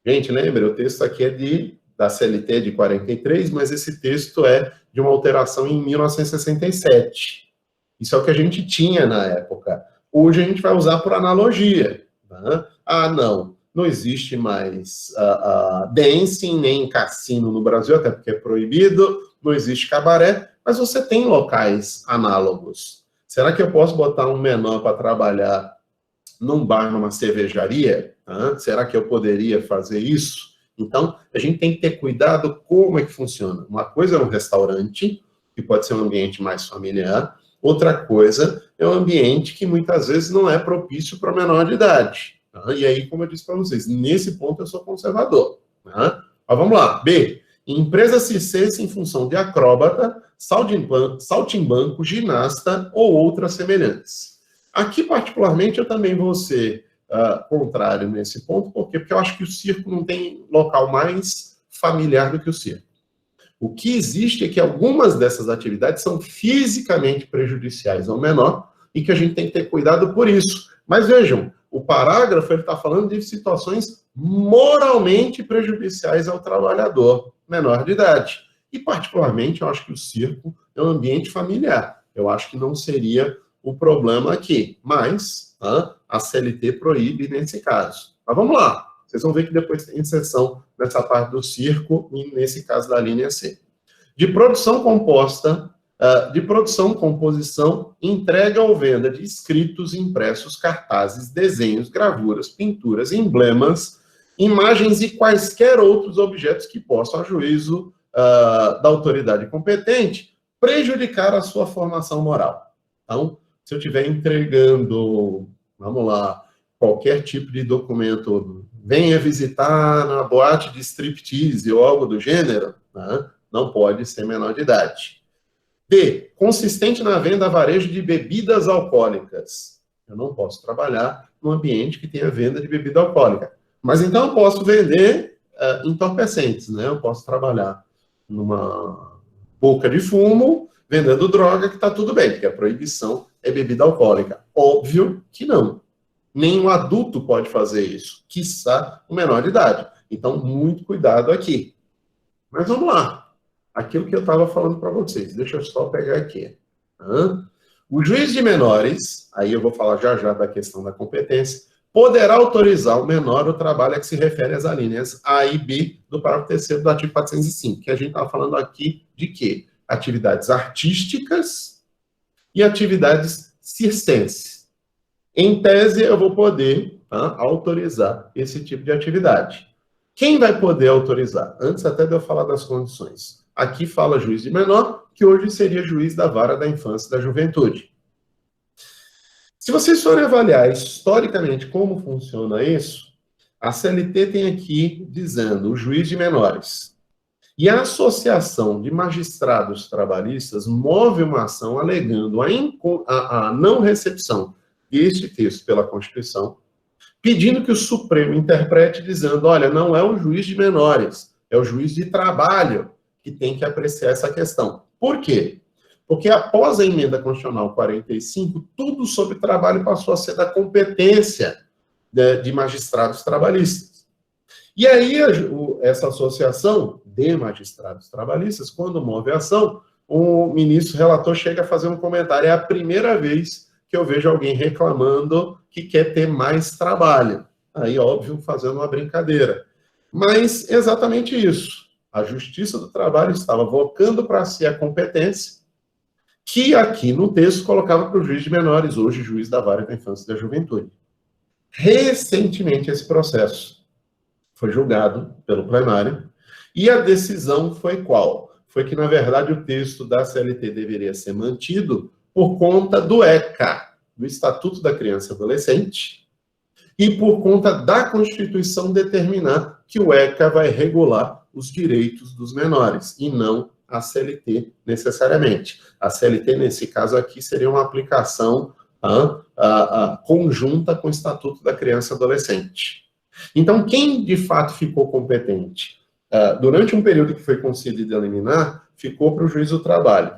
Gente, lembra, o texto aqui é da CLT de 43, mas esse texto é de uma alteração em 1967. Isso é o que a gente tinha na época. Hoje a gente vai usar por analogia. Não existe mais dancing, nem cassino no Brasil, até porque é proibido, não existe cabaré, mas você tem locais análogos. Será que eu posso botar um menor para trabalhar num bar, numa cervejaria? Será que eu poderia fazer isso? Então, a gente tem que ter cuidado como é que funciona. Uma coisa é um restaurante, que pode ser um ambiente mais familiar. Outra coisa é um ambiente que muitas vezes não é propício para menor de idade. E aí, como eu disse para vocês, nesse ponto eu sou conservador. Mas vamos lá. B. Empresa circense em função de acróbata, saltimbanco, ginasta ou outras semelhantes. Aqui, particularmente, eu também vou ser contrário nesse ponto. Por quê? Porque eu acho que o circo não tem local mais familiar do que o circo. O que existe é que algumas dessas atividades são fisicamente prejudiciais ao menor e que a gente tem que ter cuidado por isso. Mas vejam, o parágrafo está falando de situações moralmente prejudiciais ao trabalhador menor de idade. E, particularmente, eu acho que o circo é um ambiente familiar. Eu acho que não seria o problema aqui. Mas a CLT proíbe nesse caso. Mas vamos lá. Vocês vão ver que depois tem exceção nessa parte do circo e nesse caso da linha C. De produção composta, de produção, composição, entrega ou venda de escritos, impressos, cartazes, desenhos, gravuras, pinturas, emblemas, imagens e quaisquer outros objetos que possam, a juízo da autoridade competente, prejudicar a sua formação moral. Então, se eu estiver entregando, vamos lá, qualquer tipo de documento, venha visitar na boate de striptease ou algo do gênero, não pode ser menor de idade. B. Consistente na venda a varejo de bebidas alcoólicas. Eu não posso trabalhar num ambiente que tenha venda de bebida alcoólica. Mas então eu posso vender entorpecentes, né? Eu posso trabalhar numa boca de fumo, vendendo droga, que está tudo bem, porque a proibição é bebida alcoólica. Óbvio que não. Nenhum adulto pode fazer isso, quiçá o menor de idade. Então, muito cuidado aqui. Mas vamos lá. Aquilo que eu estava falando para vocês. Deixa eu só pegar aqui. O juiz de menores, aí eu vou falar já já da questão da competência, poderá autorizar o menor o trabalho a que se refere às alíneas A e B do parágrafo 3º do artigo 405, que a gente estava falando aqui de quê? Atividades artísticas e atividades circenses. Em tese, eu vou poder, tá, autorizar esse tipo de atividade. Quem vai poder autorizar? Antes até de eu falar das condições. Aqui fala juiz de menor, que hoje seria juiz da vara da infância e da juventude. Se vocês forem avaliar historicamente como funciona isso, a CLT tem aqui dizendo o juiz de menores. E a Associação de Magistrados Trabalhistas move uma ação alegando a não recepção deste texto pela Constituição, pedindo que o Supremo interprete dizendo, olha, não é o juiz de menores, é o juiz de trabalho que tem que apreciar essa questão. Por quê? Porque após a emenda constitucional 45, tudo sobre trabalho passou a ser da competência de magistrados trabalhistas. E aí, essa associação de magistrados trabalhistas, quando move a ação, o ministro relator chega a fazer um comentário. É a primeira vez que eu vejo alguém reclamando que quer ter mais trabalho. Aí, óbvio, fazendo uma brincadeira. Mas exatamente isso. A Justiça do Trabalho estava vocando para si a competência, que aqui no texto colocava para o juiz de menores, hoje juiz da vara da infância e da juventude. Recentemente, esse processo foi julgado pelo plenário, e a decisão foi qual? Foi que, na verdade, o texto da CLT deveria ser mantido por conta do ECA, do Estatuto da Criança e Adolescente, e por conta da Constituição determinar que o ECA vai regular os direitos dos menores, e não a CLT necessariamente. A CLT, nesse caso aqui, seria uma aplicação conjunta com o Estatuto da Criança e Adolescente. Então, quem de fato ficou competente? Durante um período que foi concedido a liminar, ficou para o juiz do trabalho.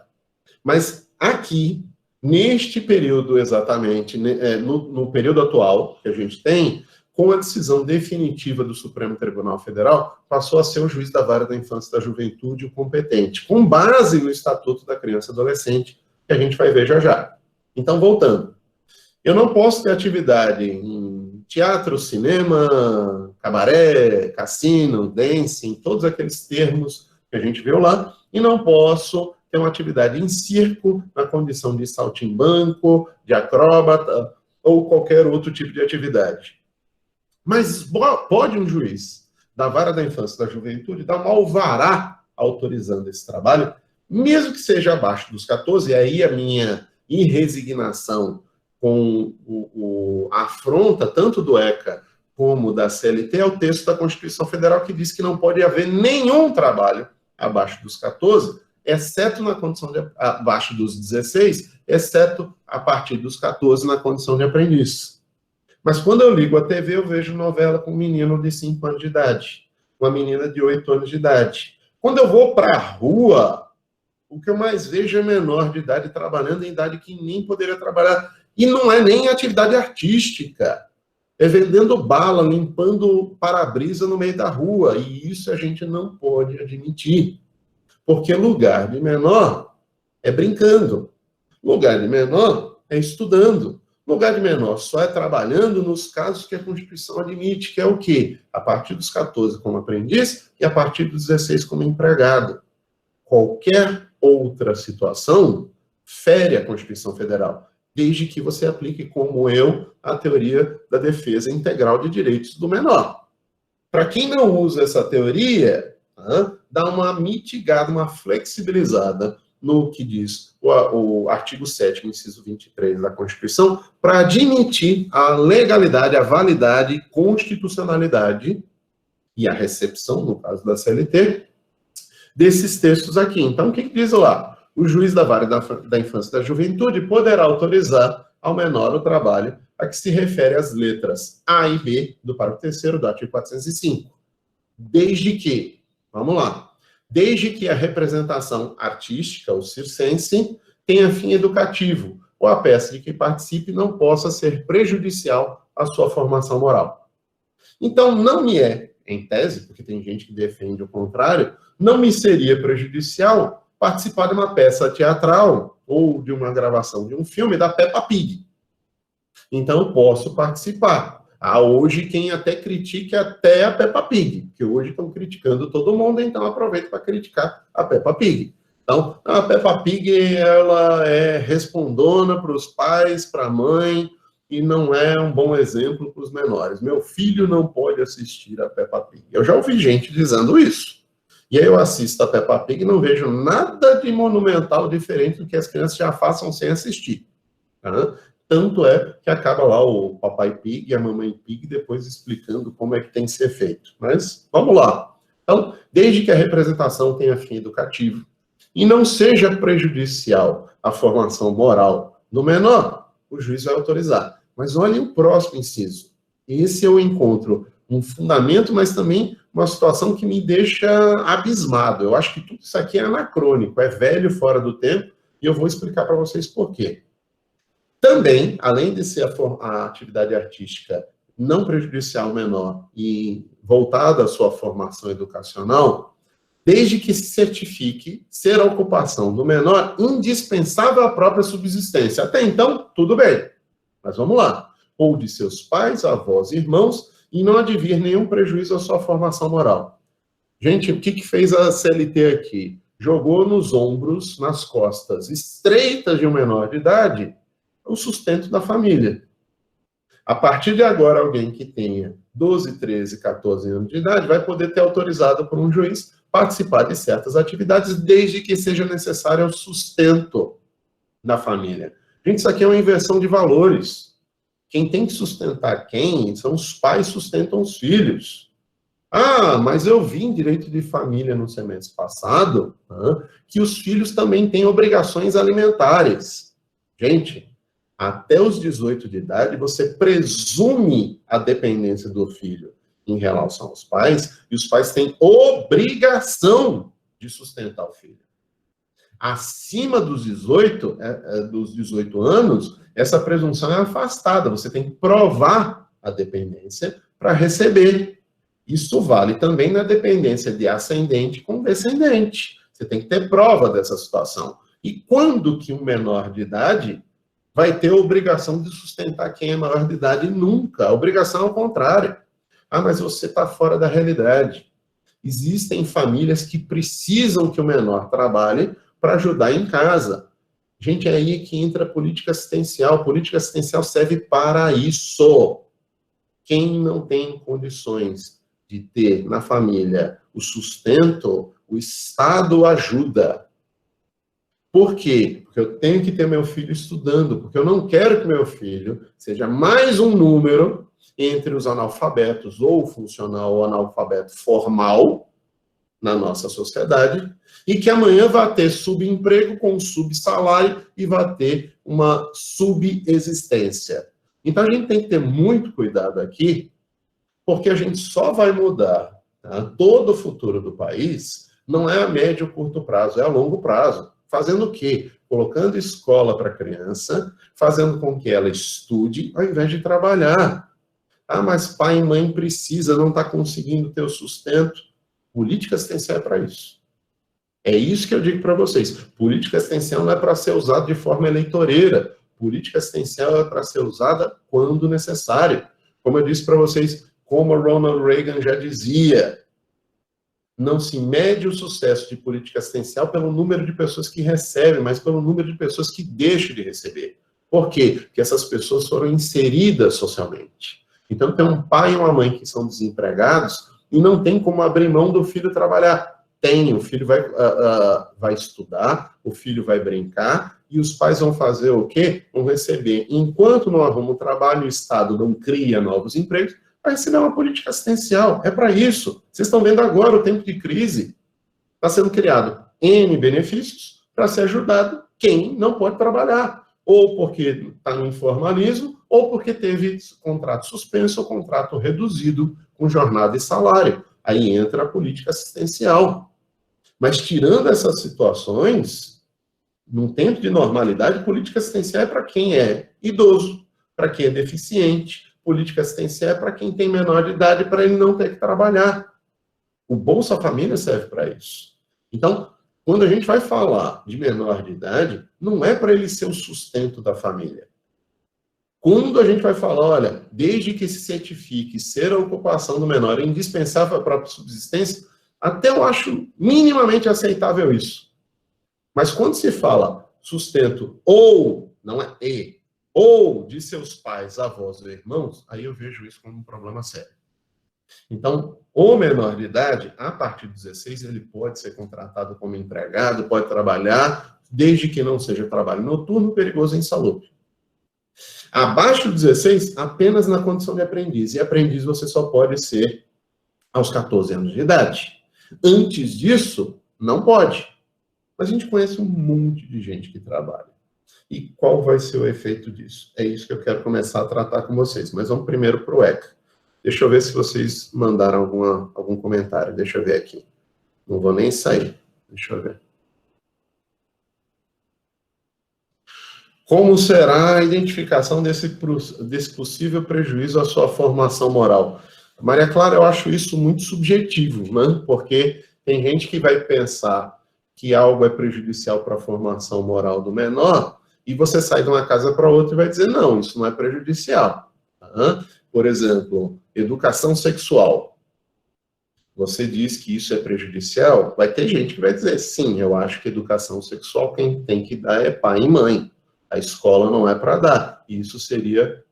Mas aqui, neste período exatamente, no período atual que a gente tem, com a decisão definitiva do Supremo Tribunal Federal, passou a ser o juiz da vara da infância e da juventude o competente, com base no Estatuto da Criança e Adolescente, que a gente vai ver já já. Então, voltando. Eu não posso ter atividade em teatro, cinema, cabaré, cassino, dancing, todos aqueles termos que a gente viu lá, e não posso ter uma atividade em circo, na condição de saltimbanco, de acróbata, ou qualquer outro tipo de atividade. Mas pode um juiz da vara da infância e da juventude dar um alvará autorizando esse trabalho, mesmo que seja abaixo dos 14, e aí a minha irresignação com a afronta tanto do ECA como da CLT é o texto da Constituição Federal que diz que não pode haver nenhum trabalho abaixo dos 14, exceto na condição de abaixo dos 16, exceto a partir dos 14 na condição de aprendiz. Mas quando eu ligo a TV, eu vejo novela com um menino de 5 anos de idade, uma menina de 8 anos de idade. Quando eu vou para a rua, o que eu mais vejo é menor de idade trabalhando em idade que nem poderia trabalhar. E não é nem atividade artística. É vendendo bala, limpando para-brisa no meio da rua. E isso a gente não pode admitir. Porque lugar de menor é brincando. Lugar de menor é estudando. Lugar de menor só é trabalhando nos casos que a Constituição admite, que é o quê? A partir dos 14 como aprendiz e a partir dos 16 como empregado. Qualquer outra situação fere a Constituição Federal, desde que você aplique, como eu, a teoria da defesa integral de direitos do menor. Para quem não usa essa teoria, dá uma mitigada, uma flexibilizada no que diz o artigo 7º, inciso 23 da Constituição, para admitir a legalidade, a validade e constitucionalidade e a recepção, no caso da CLT, desses textos aqui. Então, o que diz lá? O juiz da vara da infância e da juventude poderá autorizar ao menor o trabalho a que se refere as letras A e B do parágrafo 3º do artigo 405. Desde que, vamos lá, desde que a representação artística, ou circense, tenha fim educativo, ou a peça de que participe não possa ser prejudicial à sua formação moral. Então, não me é, em tese, porque tem gente que defende o contrário, não me seria prejudicial participar de uma peça teatral ou de uma gravação de um filme da Peppa Pig. Então, eu posso participar. Há hoje quem até critique até a Peppa Pig, que hoje estão criticando todo mundo, então aproveito para criticar a Peppa Pig. Então, a Peppa Pig, ela é respondona para os pais, para a mãe, e não é um bom exemplo para os menores. Meu filho não pode assistir a Peppa Pig. Eu já ouvi gente dizendo isso. E aí eu assisto a Peppa Pig e não vejo nada de monumental diferente do que as crianças já façam sem assistir. Tá? Tanto é que acaba lá o Papai Pig e a Mamãe Pig depois explicando como é que tem que ser feito. Mas vamos lá. Então, desde que a representação tenha fim educativo e não seja prejudicial à formação moral do menor, o juiz vai autorizar. Mas olhem o próximo inciso. Esse eu encontro um fundamento, mas também uma situação que me deixa abismado. Eu acho que tudo isso aqui é anacrônico, é velho, fora do tempo, e eu vou explicar para vocês por quê. Também, além de ser a atividade artística não prejudicial ao menor e voltada à sua formação educacional, desde que se certifique ser a ocupação do menor indispensável à própria subsistência. Até então, tudo bem. Mas vamos lá. Ou de seus pais, avós, irmãos, e não advir nenhum prejuízo à sua formação moral. Gente, o que fez a CLT aqui? Jogou nos ombros, nas costas estreitas de um menor de idade, o sustento da família. A partir de agora, alguém que tenha 12, 13, 14 anos de idade vai poder ter autorizado por um juiz participar de certas atividades, desde que seja necessário o sustento da família. Gente, isso aqui é uma inversão de valores. Quem tem que sustentar quem são os pais que sustentam os filhos. Ah, mas eu vi em direito de família no semestre passado que os filhos também têm obrigações alimentares. Gente, até os 18 de idade, você presume a dependência do filho em relação aos pais, e os pais têm obrigação de sustentar o filho. Acima dos 18 anos, essa presunção é afastada. Você tem que provar a dependência para receber. Isso vale também na dependência de ascendente com descendente. Você tem que ter prova dessa situação. E quando que um menor de idade vai ter a obrigação de sustentar quem é maior de idade? Nunca. A obrigação é o contrário. Ah, mas você está fora da realidade. Existem famílias que precisam que o menor trabalhe para ajudar em casa. Gente, é aí que entra a política assistencial. Política assistencial serve para isso. Quem não tem condições de ter na família o sustento, o Estado ajuda. Por quê? Porque eu tenho que ter meu filho estudando, porque eu não quero que meu filho seja mais um número entre os analfabetos, ou funcional ou analfabeto formal, na nossa sociedade, e que amanhã vai ter subemprego com subsalário e vai ter uma subexistência. Então, a gente tem que ter muito cuidado aqui, porque a gente só vai mudar todo o futuro do país, não é a médio ou curto prazo, é a longo prazo. Fazendo o quê? Colocando escola para a criança, fazendo com que ela estude, ao invés de trabalhar. Ah, mas pai e mãe precisa, não está conseguindo ter o sustento. Política assistencial é para isso. É isso que eu digo para vocês. Política assistencial não é para ser usada de forma eleitoreira. Política assistencial é para ser usada quando necessário. Como eu disse para vocês, como Ronald Reagan já dizia, não se mede o sucesso de política assistencial pelo número de pessoas que recebem, mas pelo número de pessoas que deixam de receber. Por quê? Porque essas pessoas foram inseridas socialmente. Então, tem um pai e uma mãe que são desempregados e não tem como abrir mão do filho trabalhar. Tem, o filho vai estudar, o filho vai brincar, e os pais vão fazer o quê? Vão receber, enquanto não arruma o trabalho, o Estado não cria novos empregos, vai receber uma política assistencial. É para isso. Vocês estão vendo agora o tempo de crise. Está sendo criado N benefícios para ser ajudado quem não pode trabalhar. Ou porque está no informalismo, ou porque teve contrato suspenso ou contrato reduzido com jornada e salário. Aí entra a política assistencial. Mas tirando essas situações, num tempo de normalidade, política assistencial é para quem é idoso, para quem é deficiente. Política assistencial é para quem tem menor de idade, para ele não ter que trabalhar. O Bolsa Família serve para isso. Então, quando a gente vai falar de menor de idade, não é para ele ser o sustento da família. Quando a gente vai falar, olha, desde que se certifique ser a ocupação do menor é indispensável à própria subsistência, até eu acho minimamente aceitável isso. Mas quando se fala sustento ou, não é e, ou de seus pais, avós ou irmãos, aí eu vejo isso como um problema sério. Então, o menor de idade, a partir de 16, ele pode ser contratado como empregado, pode trabalhar, desde que não seja trabalho noturno, perigoso e insalubre. Abaixo de 16, apenas na condição de aprendiz. E aprendiz você só pode ser aos 14 anos de idade. Antes disso, não pode. Mas a gente conhece um monte de gente que trabalha. E qual vai ser o efeito disso? É isso que eu quero começar a tratar com vocês. Mas vamos primeiro para o ECA. Deixa eu ver se vocês mandaram algum comentário. Deixa eu ver aqui. Não vou nem sair. Deixa eu ver. Como será a identificação desse possível prejuízo à sua formação moral? Maria Clara, eu acho isso muito subjetivo, né? Porque tem gente que vai pensar que algo é prejudicial para a formação moral do menor, e você sai de uma casa para outra e vai dizer, não, isso não é prejudicial. Por exemplo, educação sexual. Você diz que isso é prejudicial, vai ter gente que vai dizer, sim, eu acho que educação sexual quem tem que dar é pai e mãe. A escola não é para dar. Isso seria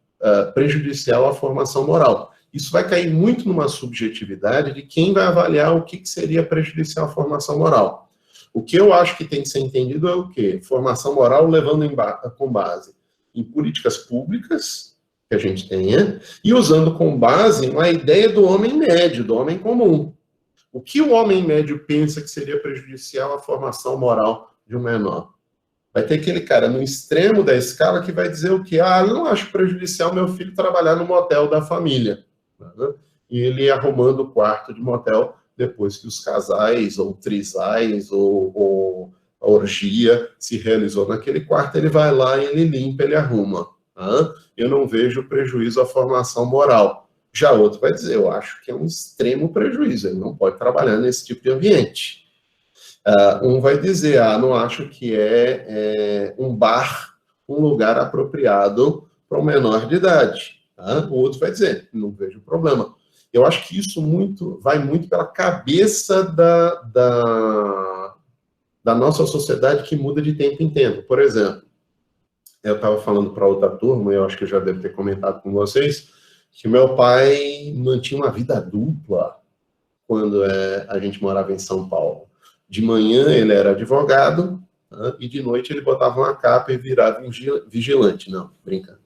prejudicial à formação moral. Isso vai cair muito numa subjetividade de quem vai avaliar o que seria prejudicial à formação moral. O que eu acho que tem que ser entendido é o quê? Formação moral levando com base em políticas públicas que a gente tenha e usando com base uma ideia do homem médio, do homem comum. O que o homem médio pensa que seria prejudicial à formação moral de um menor? Vai ter aquele cara no extremo da escala que vai dizer o quê? Eu não acho prejudicial meu filho trabalhar no motel da família. E ele arrumando o quarto de motel depois que os casais, ou trisais, ou a orgia se realizou naquele quarto, ele vai lá e ele limpa, ele arruma. Eu não vejo prejuízo à formação moral. Já outro vai dizer, eu acho que é um extremo prejuízo, ele não pode trabalhar nesse tipo de ambiente. Um vai dizer, não acho que é um bar, um lugar apropriado para um menor de idade. O outro vai dizer, não vejo problema. Eu acho que isso vai muito pela cabeça da nossa sociedade que muda de tempo em tempo. Por exemplo, eu estava falando para outra turma, eu acho que eu já devo ter comentado com vocês, que meu pai mantinha uma vida dupla quando a gente morava em São Paulo. De manhã ele era advogado, e de noite ele botava uma capa e virava vigilante. Não, brincando.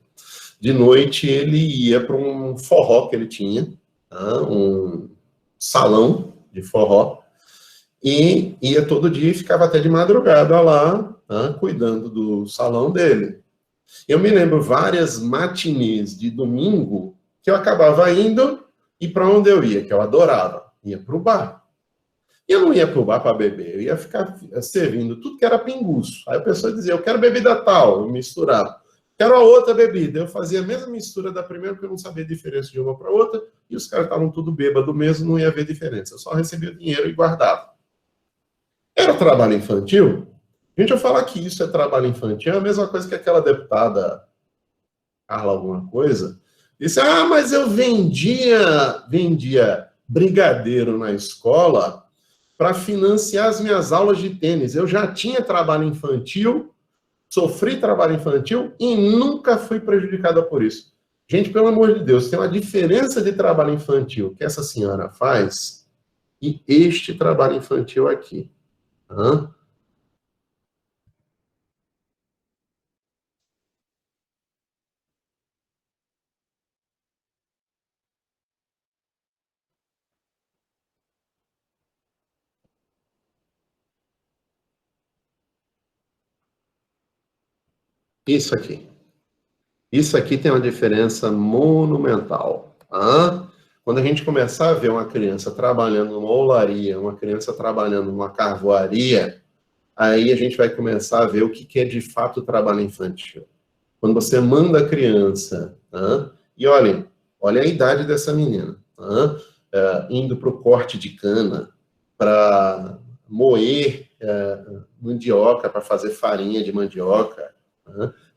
De noite ele ia para um forró que ele tinha, um salão de forró, e ia todo dia e ficava até de madrugada lá, cuidando do salão dele. Eu me lembro várias matinês de domingo que eu acabava indo, e para onde eu ia, que eu adorava, ia para o bar. E eu não ia para o bar para beber, eu ia ficar servindo tudo que era pinguço. Aí a pessoa dizia, eu quero bebida tal, eu misturava. Quero a outra bebida. Eu fazia a mesma mistura da primeira, porque eu não sabia a diferença de uma para outra, e os caras estavam tudo bêbado mesmo, não ia ver diferença. Eu só recebia o dinheiro e guardava. Era trabalho infantil? Gente, eu falar que isso é trabalho infantil é a mesma coisa que aquela deputada Carla alguma coisa, disse, mas eu vendia brigadeiro na escola para financiar as minhas aulas de tênis. Eu já tinha trabalho infantil, sofri trabalho infantil e nunca fui prejudicada por isso. Gente, pelo amor de Deus, tem uma diferença de trabalho infantil que essa senhora faz e este trabalho infantil aqui. Isso aqui. Isso aqui tem uma diferença monumental. Quando a gente começar a ver uma criança trabalhando numa olaria, uma criança trabalhando numa carvoaria, aí a gente vai começar a ver o que é de fato trabalho infantil. Quando você manda a criança, e olha a idade dessa menina, indo para o corte de cana, para moer mandioca, para fazer farinha de mandioca,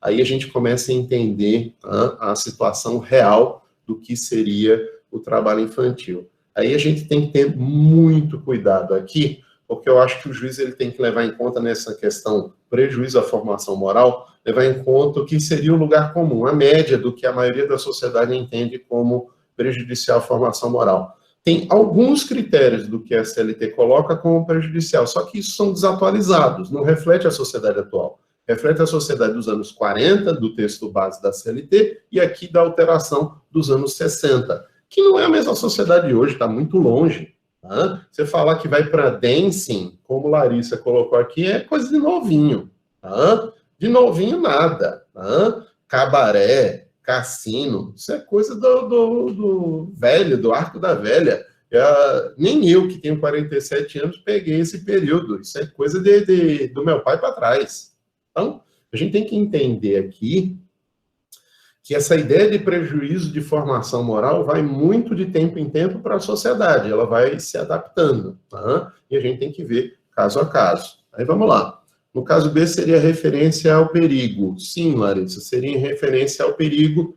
aí a gente começa a entender a situação real do que seria o trabalho infantil. Aí a gente tem que ter muito cuidado aqui, porque eu acho que o juiz ele tem que levar em conta nessa questão prejuízo à formação moral, levar em conta o que seria o lugar comum, a média do que a maioria da sociedade entende como prejudicial à formação moral. Tem alguns critérios do que a CLT coloca como prejudicial, só que isso são desatualizados, não reflete a sociedade atual. Reflete a sociedade dos anos 40, do texto base da CLT, e aqui da alteração dos anos 60, que não é a mesma sociedade de hoje, está muito longe. Tá? Você falar que vai para dancing, como Larissa colocou aqui, é coisa de novinho. Tá? De novinho, nada. Tá? Cabaré, cassino, isso é coisa do velho, do arco da velha. Nem eu, que tenho 47 anos, peguei esse período. Isso é coisa do meu pai para trás. Então, a gente tem que entender aqui que essa ideia de prejuízo de formação moral vai muito de tempo em tempo para a sociedade, ela vai se adaptando, tá? E a gente tem que ver caso a caso. Aí vamos lá. No caso B seria referência ao perigo. Sim, Larissa, seria em referência ao perigo,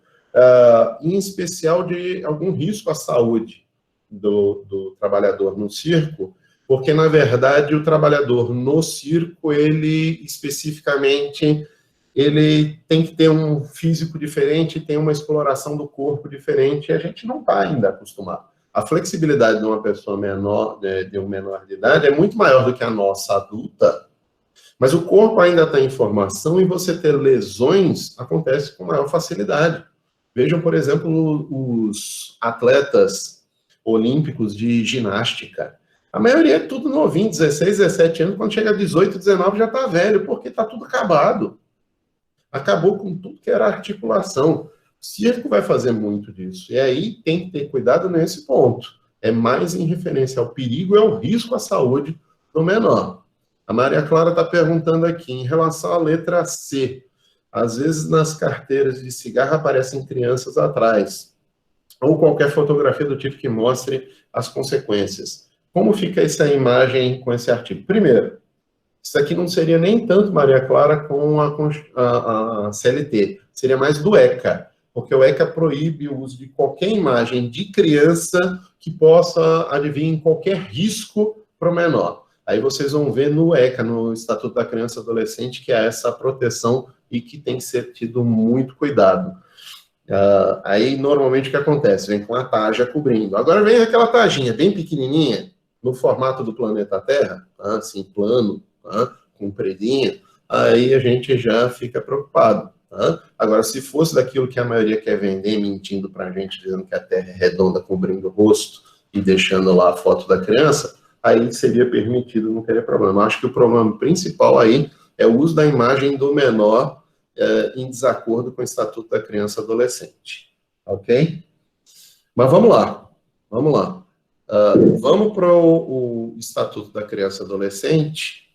em especial de algum risco à saúde do trabalhador no circo, porque, na verdade, o trabalhador no circo, ele especificamente, ele tem que ter um físico diferente, tem uma exploração do corpo diferente, e a gente não está ainda acostumado. A flexibilidade de uma pessoa menor, de um menor de idade, é muito maior do que a nossa adulta, mas o corpo ainda está em formação e você ter lesões acontece com maior facilidade. Vejam, por exemplo, os atletas olímpicos de ginástica. A maioria é tudo novinho, 16, 17 anos, quando chega a 18, 19 já está velho, porque está tudo acabado. Acabou com tudo que era articulação. O circo vai fazer muito disso. E aí tem que ter cuidado nesse ponto. É mais em referência ao perigo e ao risco à saúde do menor. A Maria Clara está perguntando aqui, em relação à letra C. Às vezes nas carteiras de cigarro aparecem crianças atrás. Ou qualquer fotografia do tipo que mostre as consequências. Como fica essa imagem com esse artigo? Primeiro, isso aqui não seria nem tanto, Maria Clara, com a CLT. Seria mais do ECA, porque o ECA proíbe o uso de qualquer imagem de criança que possa advir em qualquer risco para o menor. Aí vocês vão ver no ECA, no Estatuto da Criança e Adolescente, que há essa proteção e que tem que ser tido muito cuidado. Aí, normalmente, o que acontece? Vem com a tarja cobrindo. Agora vem aquela tarjinha bem pequenininha, no formato do planeta Terra, tá? Assim, plano, tá? Compridinha, aí a gente já fica preocupado. Tá? Agora, se fosse daquilo que a maioria quer vender, mentindo para a gente, dizendo que a Terra é redonda, cobrindo o rosto e deixando lá a foto da criança, aí seria permitido, não teria problema. Acho que o problema principal aí é o uso da imagem do menor em desacordo com o Estatuto da Criança e Adolescente. Ok? Mas vamos lá. Vamos lá. Vamos para o Estatuto da Criança e Adolescente,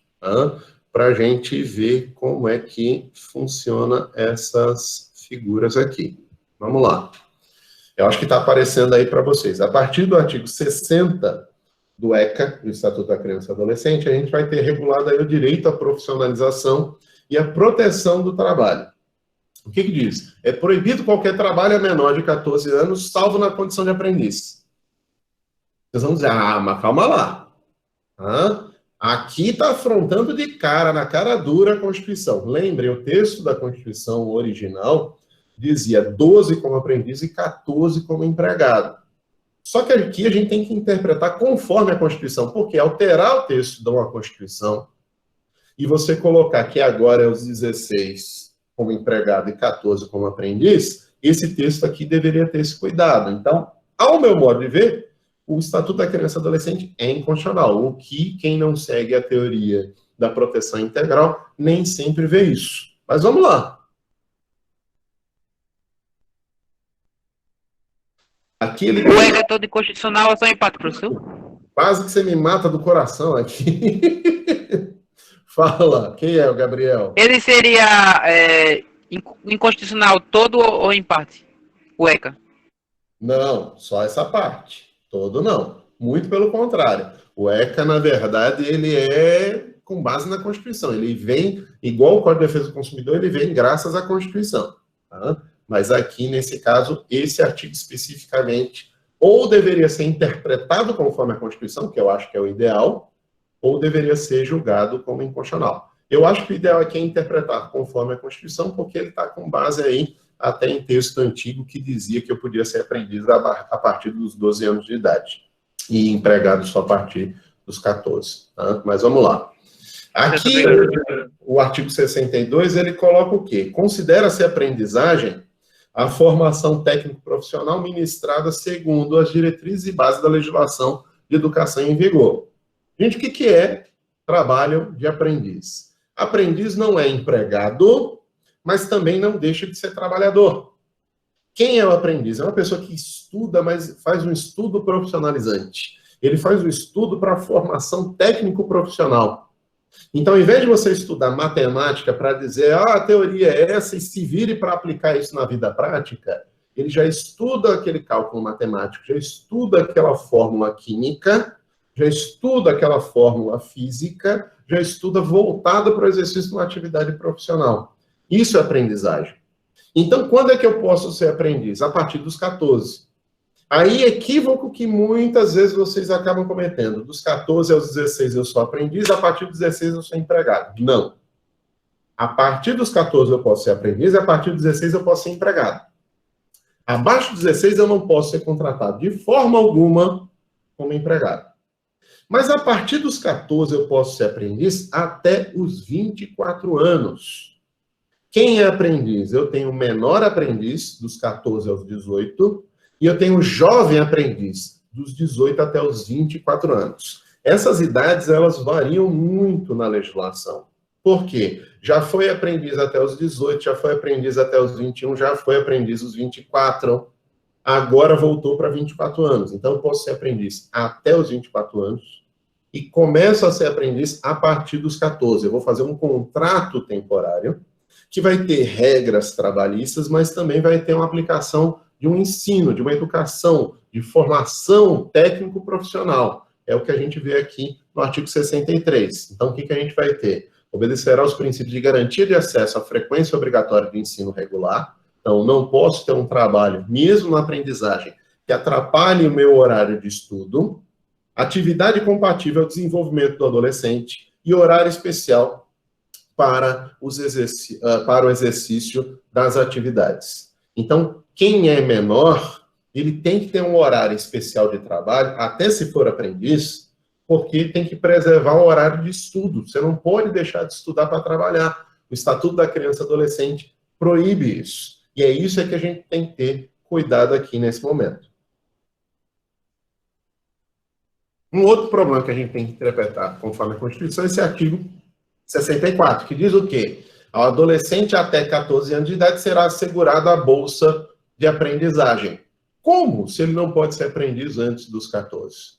para a gente ver como é que funciona essas figuras aqui. Vamos lá. Eu acho que está aparecendo aí para vocês. A partir do artigo 60 do ECA, do Estatuto da Criança e Adolescente, a gente vai ter regulado aí o direito à profissionalização e à proteção do trabalho. O que diz? É proibido qualquer trabalho a menor de 14 anos, salvo na condição de aprendiz. Vocês vão dizer, mas calma lá. Aqui está afrontando de cara, na cara dura, a Constituição. Lembrem, o texto da Constituição original dizia 12 como aprendiz e 14 como empregado. Só que aqui a gente tem que interpretar conforme a Constituição, porque alterar o texto de uma Constituição e você colocar que agora é os 16 como empregado e 14 como aprendiz, esse texto aqui deveria ter esse cuidado. Então, ao meu modo de ver, o Estatuto da Criança e Adolescente é inconstitucional, o que quem não segue a teoria da proteção integral nem sempre vê isso. Mas vamos lá. O ECA é todo inconstitucional, é só empate, professor? Quase que você me mata do coração aqui. Fala, quem é o Gabriel? Ele seria inconstitucional todo ou empate? O ECA? Não, só essa parte. Todo não. Muito pelo contrário. O ECA, na verdade, ele é com base na Constituição. Ele vem, igual o Código de Defesa do Consumidor, ele vem graças à Constituição. Tá? Mas aqui, nesse caso, esse artigo especificamente ou deveria ser interpretado conforme a Constituição, que eu acho que é o ideal, ou deveria ser julgado como inconstitucional. Eu acho que o ideal aqui é interpretar conforme a Constituição, porque ele está com base aí até em texto antigo que dizia que eu podia ser aprendiz a partir dos 12 anos de idade e empregado só a partir dos 14. Tá? Mas vamos lá. Aqui, o artigo 62, ele coloca o quê? Considera-se aprendizagem a formação técnico-profissional ministrada segundo as diretrizes e bases da legislação de educação em vigor. Gente, o que é trabalho de aprendiz? Aprendiz não é empregado, mas também não deixa de ser trabalhador. Quem é o aprendiz? É uma pessoa que estuda, mas faz um estudo profissionalizante. Ele faz um estudo para a formação técnico-profissional. Então, ao invés de você estudar matemática para dizer, a teoria é essa, e se vire para aplicar isso na vida prática, ele já estuda aquele cálculo matemático, já estuda aquela fórmula química, já estuda aquela fórmula física, já estuda voltado para o exercício de uma atividade profissional. Isso é aprendizagem. Então, quando é que eu posso ser aprendiz? A partir dos 14. Aí, equívoco que muitas vezes vocês acabam cometendo. Dos 14 aos 16 eu sou aprendiz, a partir dos 16 eu sou empregado. Não. A partir dos 14 eu posso ser aprendiz, a partir dos 16 eu posso ser empregado. Abaixo dos 16 eu não posso ser contratado de forma alguma como empregado. Mas a partir dos 14 eu posso ser aprendiz até os 24 anos. Quem é aprendiz? Eu tenho menor aprendiz, dos 14 aos 18, e eu tenho jovem aprendiz, dos 18 até os 24 anos. Essas idades, elas variam muito na legislação. Por quê? Já foi aprendiz até os 18, já foi aprendiz até os 21, já foi aprendiz os 24, agora voltou para 24 anos. Então, eu posso ser aprendiz até os 24 anos e começo a ser aprendiz a partir dos 14. Eu vou fazer um contrato temporário que vai ter regras trabalhistas, mas também vai ter uma aplicação de um ensino, de uma educação, de formação técnico-profissional. É o que a gente vê aqui no artigo 63. Então, o que a gente vai ter? Obedecerá aos princípios de garantia de acesso à frequência obrigatória de ensino regular. Então, não posso ter um trabalho, mesmo na aprendizagem, que atrapalhe o meu horário de estudo, atividade compatível ao desenvolvimento do adolescente e horário especial para o exercício das atividades. Então, quem é menor, ele tem que ter um horário especial de trabalho, até se for aprendiz, porque tem que preservar o horário de estudo. Você não pode deixar de estudar para trabalhar. O Estatuto da Criança e Adolescente proíbe isso. E é isso que a gente tem que ter cuidado aqui nesse momento. Um outro problema que a gente tem que interpretar, conforme a Constituição, é esse artigo 64, que diz o quê? Ao adolescente até 14 anos de idade será assegurada a bolsa de aprendizagem. Como? Se ele não pode ser aprendiz antes dos 14.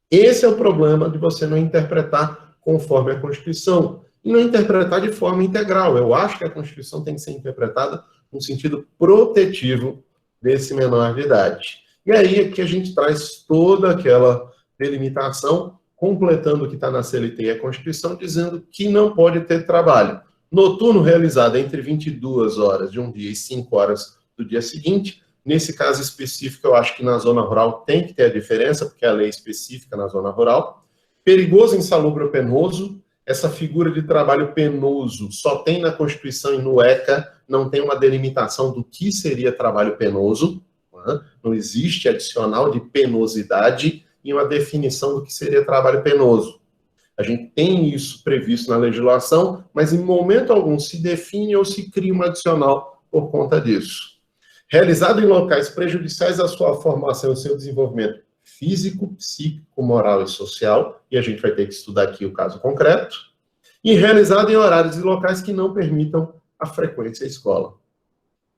Esse é o problema de você não interpretar conforme a Constituição e não interpretar de forma integral. Eu acho que a Constituição tem que ser interpretada no sentido protetivo desse menor de idade. E aí é que a gente traz toda aquela delimitação, completando o que está na CLT e a Constituição, dizendo que não pode ter trabalho noturno realizado entre 22 horas de um dia e 5 horas do dia seguinte. Nesse caso específico, eu acho que na zona rural tem que ter a diferença, porque a lei é específica na zona rural. Perigoso, insalubre ou penoso. Essa figura de trabalho penoso só tem na Constituição e no ECA, não tem uma delimitação do que seria trabalho penoso. Não existe adicional de penosidade e uma definição do que seria trabalho penoso. A gente tem isso previsto na legislação, mas em momento algum se define ou se cria uma adicional por conta disso. Realizado em locais prejudiciais à sua formação e ao seu desenvolvimento físico, psíquico, moral e social, e a gente vai ter que estudar aqui o caso concreto, e realizado em horários e locais que não permitam a frequência à escola.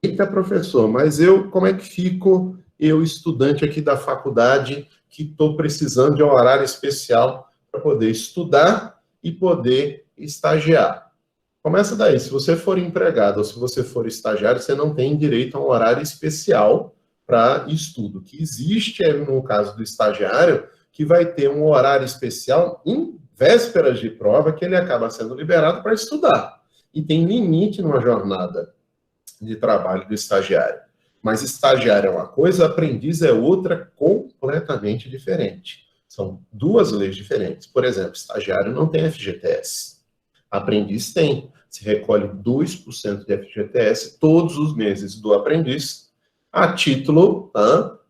Eita, professor, mas como é que fico, eu estudante aqui da faculdade, que estou precisando de um horário especial para poder estudar e poder estagiar? Começa daí. Se você for empregado ou se você for estagiário, você não tem direito a um horário especial para estudo. O que existe é, no caso do estagiário, que vai ter um horário especial em vésperas de prova, que ele acaba sendo liberado para estudar. E tem limite numa jornada de trabalho do estagiário. Mas estagiário é uma coisa, aprendiz é outra completamente diferente. São duas leis diferentes. Por exemplo, estagiário não tem FGTS. Aprendiz tem. Se recolhe 2% de FGTS todos os meses do aprendiz a título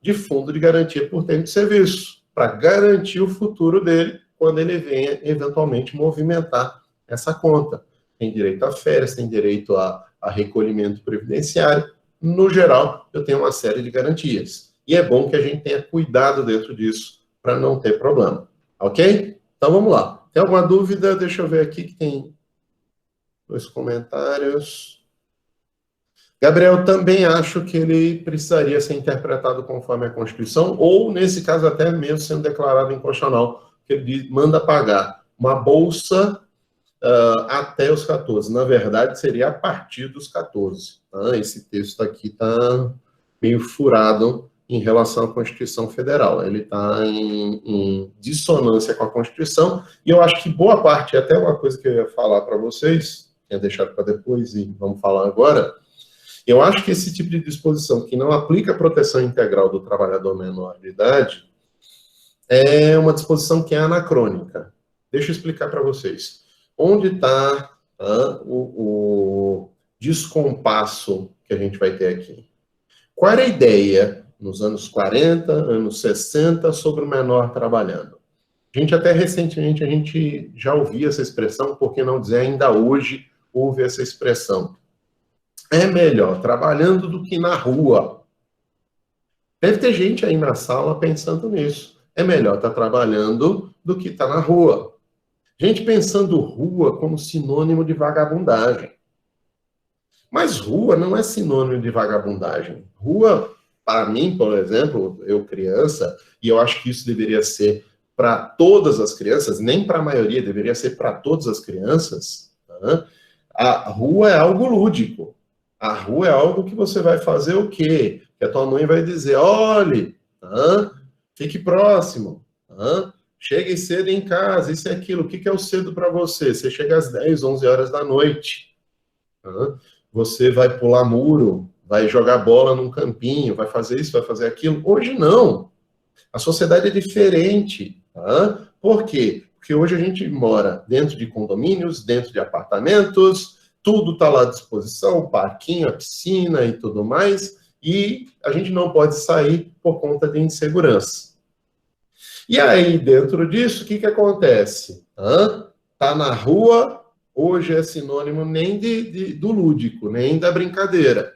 de fundo de garantia por tempo de serviço, para garantir o futuro dele quando ele venha eventualmente movimentar essa conta. Tem direito a férias, tem direito a recolhimento previdenciário. No geral, eu tenho uma série de garantias. E é bom que a gente tenha cuidado dentro disso para não ter problema. Ok? Então vamos lá. Tem alguma dúvida? Deixa eu ver aqui que tem 2 comentários. Gabriel, também acho que ele precisaria ser interpretado conforme a Constituição, ou, nesse caso, até mesmo sendo declarado inconstitucional, que ele manda pagar uma bolsa até os 14. Na verdade, seria a partir dos 14. Esse texto aqui está meio furado em relação à Constituição Federal. Ele está em dissonância com a Constituição, e eu acho que boa parte, até uma coisa que eu ia falar para vocês, tinha deixado para depois e vamos falar agora, eu acho que esse tipo de disposição que não aplica a proteção integral do trabalhador menor de idade é uma disposição que é anacrônica. Deixa eu explicar para vocês. Onde está o descompasso que a gente vai ter aqui? Qual era a ideia nos anos 40, anos 60, sobre o menor trabalhando? A gente até recentemente, a gente já ouvia essa expressão, por que não dizer ainda hoje ouve essa expressão. É melhor trabalhando do que na rua. Deve ter gente aí na sala pensando nisso. É melhor estar trabalhando do que estar na rua. Gente pensando rua como sinônimo de vagabundagem. Mas rua não é sinônimo de vagabundagem. Rua, para mim, por exemplo, eu criança, e eu acho que isso deveria ser para todas as crianças, nem para a maioria, deveria ser para todas as crianças, a rua é algo lúdico. A rua é algo que você vai fazer o quê? Que a tua mãe vai dizer, olhe, fique próximo, chegue cedo em casa, isso e aquilo. O que é o cedo para você? Você chega às 10, 11 horas da noite. Você vai pular muro, vai jogar bola num campinho, vai fazer isso, vai fazer aquilo. Hoje não. A sociedade é diferente. Por quê? Porque hoje a gente mora dentro de condomínios, dentro de apartamentos, tudo está lá à disposição, o parquinho, a piscina e tudo mais, e a gente não pode sair por conta de insegurança. E aí, dentro disso, o que acontece? Tá na rua, hoje é sinônimo nem do lúdico, nem da brincadeira.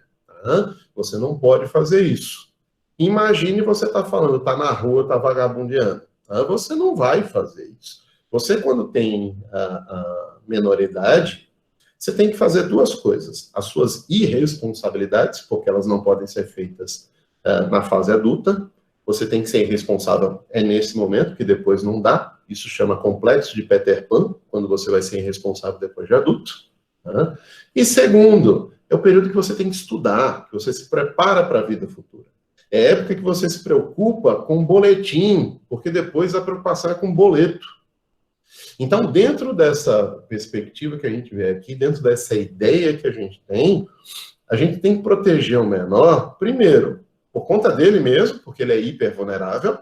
Você não pode fazer isso. Imagine você tá falando, tá na rua, tá vagabundeando. Você não vai fazer isso. Você, quando tem a menoridade, você tem que fazer 2 coisas. As suas irresponsabilidades, porque elas não podem ser feitas na fase adulta. Você tem que ser irresponsável nesse momento, que depois não dá. Isso chama complexo de Peter Pan, quando você vai ser irresponsável depois de adulto. E segundo, é o período que você tem que estudar, que você se prepara para a vida futura. É a época que você se preocupa com boletim, porque depois a preocupação é com boleto. Então, dentro dessa perspectiva que a gente vê aqui, dentro dessa ideia que a gente tem que proteger o menor, primeiro, por conta dele mesmo, porque ele é hipervulnerável.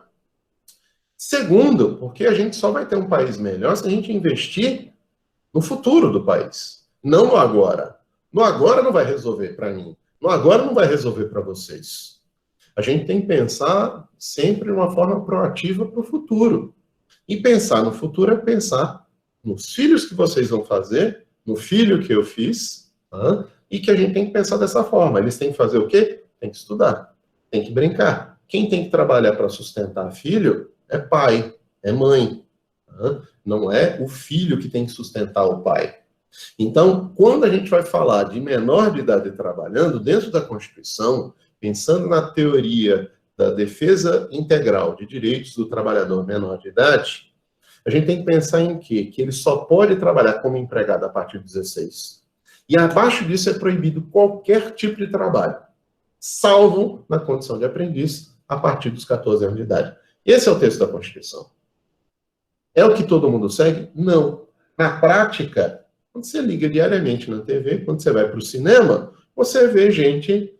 Segundo, porque a gente só vai ter um país melhor se a gente investir no futuro do país, não no agora. No agora não vai resolver para mim, no agora não vai resolver para vocês. A gente tem que pensar sempre de uma forma proativa para o futuro. E pensar no futuro é pensar nos filhos que vocês vão fazer, no filho que eu fiz, e que a gente tem que pensar dessa forma. Eles têm que fazer o quê? Tem que estudar, tem que brincar. Quem tem que trabalhar para sustentar filho é pai, é mãe. Não é o filho que tem que sustentar o pai. Então, quando a gente vai falar de menor de idade trabalhando, dentro da Constituição, pensando na teoria da defesa integral de direitos do trabalhador menor de idade, a gente tem que pensar em quê? Que ele só pode trabalhar como empregado a partir de 16. E abaixo disso é proibido qualquer tipo de trabalho, salvo na condição de aprendiz a partir dos 14 anos de idade. Esse é o texto da Constituição. É o que todo mundo segue? Não. Na prática, quando você liga diariamente na TV, quando você vai para o cinema, você vê gente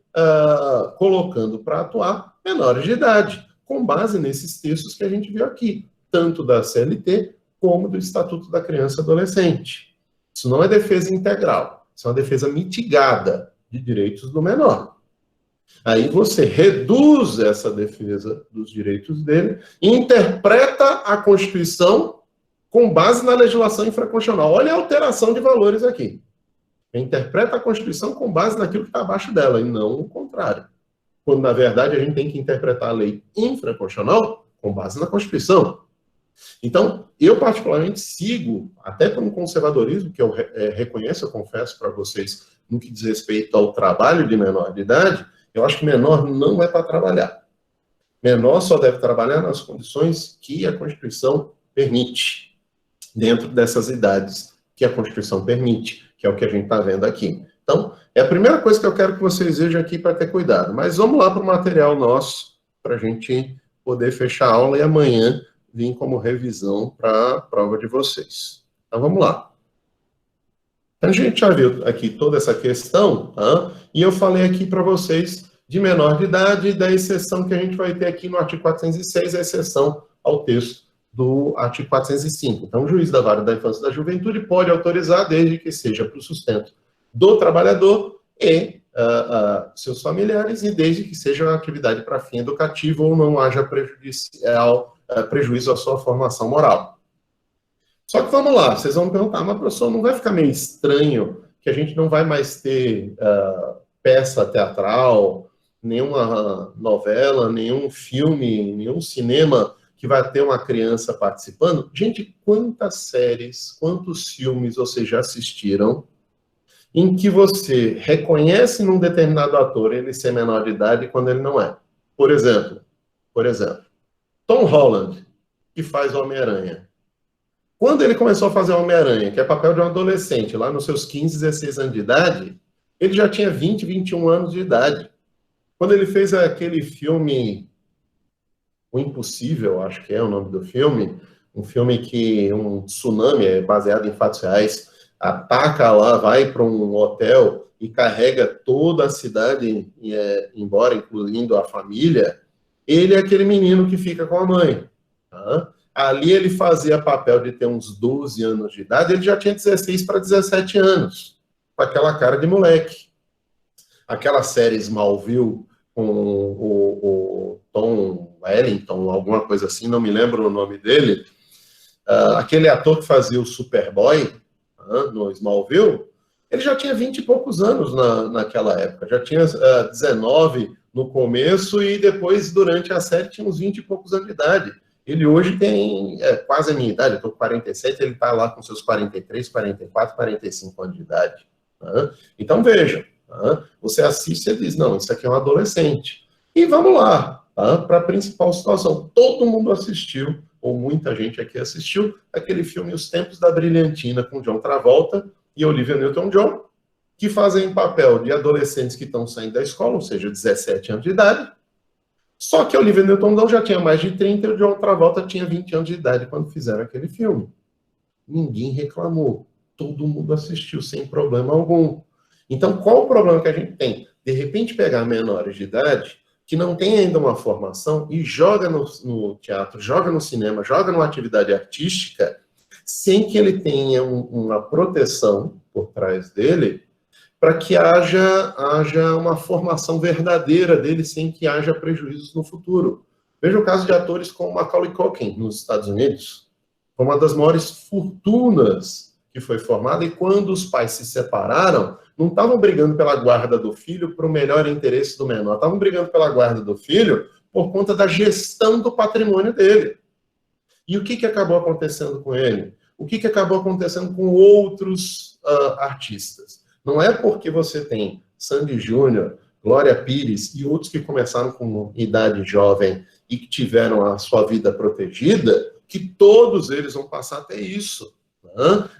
colocando para atuar menores de idade, com base nesses textos que a gente viu aqui. tanto da CLT como do Estatuto da Criança e Adolescente. Isso não é defesa integral, isso é uma defesa mitigada de direitos do menor. Aí você reduz essa defesa dos direitos dele e interpreta a Constituição com base na legislação infraconstitucional. Olha a alteração de valores aqui. Interpreta a Constituição com base naquilo que está abaixo dela, e não o contrário. Quando, na verdade, a gente tem que interpretar a lei infraconstitucional com base na Constituição. Então, eu particularmente sigo, até por um conservadorismo que eu reconheço, eu confesso para vocês, no que diz respeito ao trabalho de menor de idade, eu acho que menor não é para trabalhar. Menor só deve trabalhar nas condições que a Constituição permite, dentro dessas idades que a Constituição permite, que é o que a gente está vendo aqui. Então, é a primeira coisa que eu quero que vocês vejam aqui para ter cuidado. Mas vamos lá para o material nosso, para a gente poder fechar a aula e amanhã vir como revisão para a prova de vocês. Então, vamos lá. A gente já viu aqui toda essa questão, tá? E eu falei aqui para vocês de menor de idade e da exceção que a gente vai ter aqui no artigo 406, a exceção ao texto do artigo 405. Então, o juiz da vara da infância e da juventude pode autorizar, desde que seja para o sustento do trabalhador e seus familiares, e desde que seja uma atividade para fim educativo ou não haja prejuízo à sua formação moral. Só que vamos lá, vocês vão me perguntar, mas professor, não vai ficar meio estranho que a gente não vai mais ter peça teatral, nenhuma novela, nenhum filme, nenhum cinema que vai ter uma criança participando? Gente, quantas séries, quantos filmes vocês já assistiram em que você reconhece num determinado ator ele ser menor de idade quando ele não é? Por exemplo, Tom Holland, que faz o Homem-Aranha. Quando ele começou a fazer o Homem-Aranha, que é papel de um adolescente, lá nos seus 15, 16 anos de idade, ele já tinha 20, 21 anos de idade. Quando ele fez aquele filme O Impossível, acho que é o nome do filme, um filme que um tsunami, é baseado em fatos reais, ataca lá, vai para um hotel e carrega toda a cidade embora, incluindo a família, ele é aquele menino que fica com a mãe. Tá? Ali ele fazia papel de ter uns 12 anos de idade, ele já tinha 16 para 17 anos, com aquela cara de moleque. Aquela série Smallville, com o Tom Wellington, alguma coisa assim, não me lembro o nome dele, aquele ator que fazia o Superboy, no Smallville, ele já tinha 20 e poucos anos naquela época, já tinha 19 no começo e depois, durante a série, tinha uns 20 e poucos anos de idade. Ele hoje tem quase a minha idade, eu estou com 47, ele está lá com seus 43, 44, 45 anos de idade. Então, veja, você assiste e diz, não, isso aqui é um adolescente. E vamos lá, para a principal situação. Todo mundo assistiu, ou muita gente aqui assistiu, aquele filme Os Tempos da Brilhantina, com John Travolta e Olivia Newton-John, que fazem papel de adolescentes que estão saindo da escola, ou seja, 17 anos de idade. Só que a Olivia Newton-John já tinha mais de 30 e o John Travolta tinha 20 anos de idade quando fizeram aquele filme. Ninguém reclamou. Todo mundo assistiu sem problema algum. Então, qual o problema que a gente tem? De repente, pegar menores de idade que não tem ainda uma formação e joga no teatro, joga no cinema, joga numa atividade artística, sem que ele tenha uma proteção por trás dele, para que haja uma formação verdadeira dele, sem que haja prejuízos no futuro. Veja o caso de atores como Macaulay Culkin, nos Estados Unidos. Foi uma das maiores fortunas que foi formada, e quando os pais se separaram, não estavam brigando pela guarda do filho para o melhor interesse do menor, estavam brigando pela guarda do filho por conta da gestão do patrimônio dele. E o que acabou acontecendo com ele? O que acabou acontecendo com outros artistas? Não é porque você tem Sandy Júnior, Glória Pires e outros que começaram com idade jovem e que tiveram a sua vida protegida, que todos eles vão passar até isso.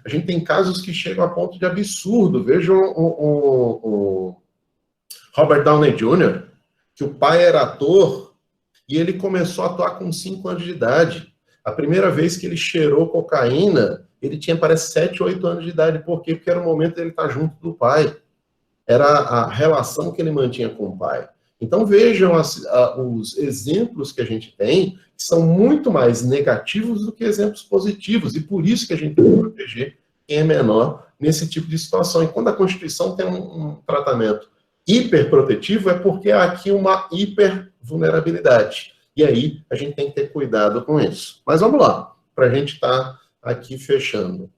A gente tem casos que chegam a ponto de absurdo. Vejam o Robert Downey Jr., que o pai era ator e ele começou a atuar com 5 anos de idade. A primeira vez que ele cheirou cocaína, ele tinha, parece, 7, 8 anos de idade. Por quê? Porque era o momento dele estar junto do pai. Era a relação que ele mantinha com o pai. Então vejam os exemplos que a gente tem, que são muito mais negativos do que exemplos positivos, e por isso que a gente tem que proteger quem é menor nesse tipo de situação. E quando a Constituição tem um tratamento hiperprotetivo, é porque há aqui uma hipervulnerabilidade. E aí a gente tem que ter cuidado com isso. Mas vamos lá, para a gente estar aqui fechando. O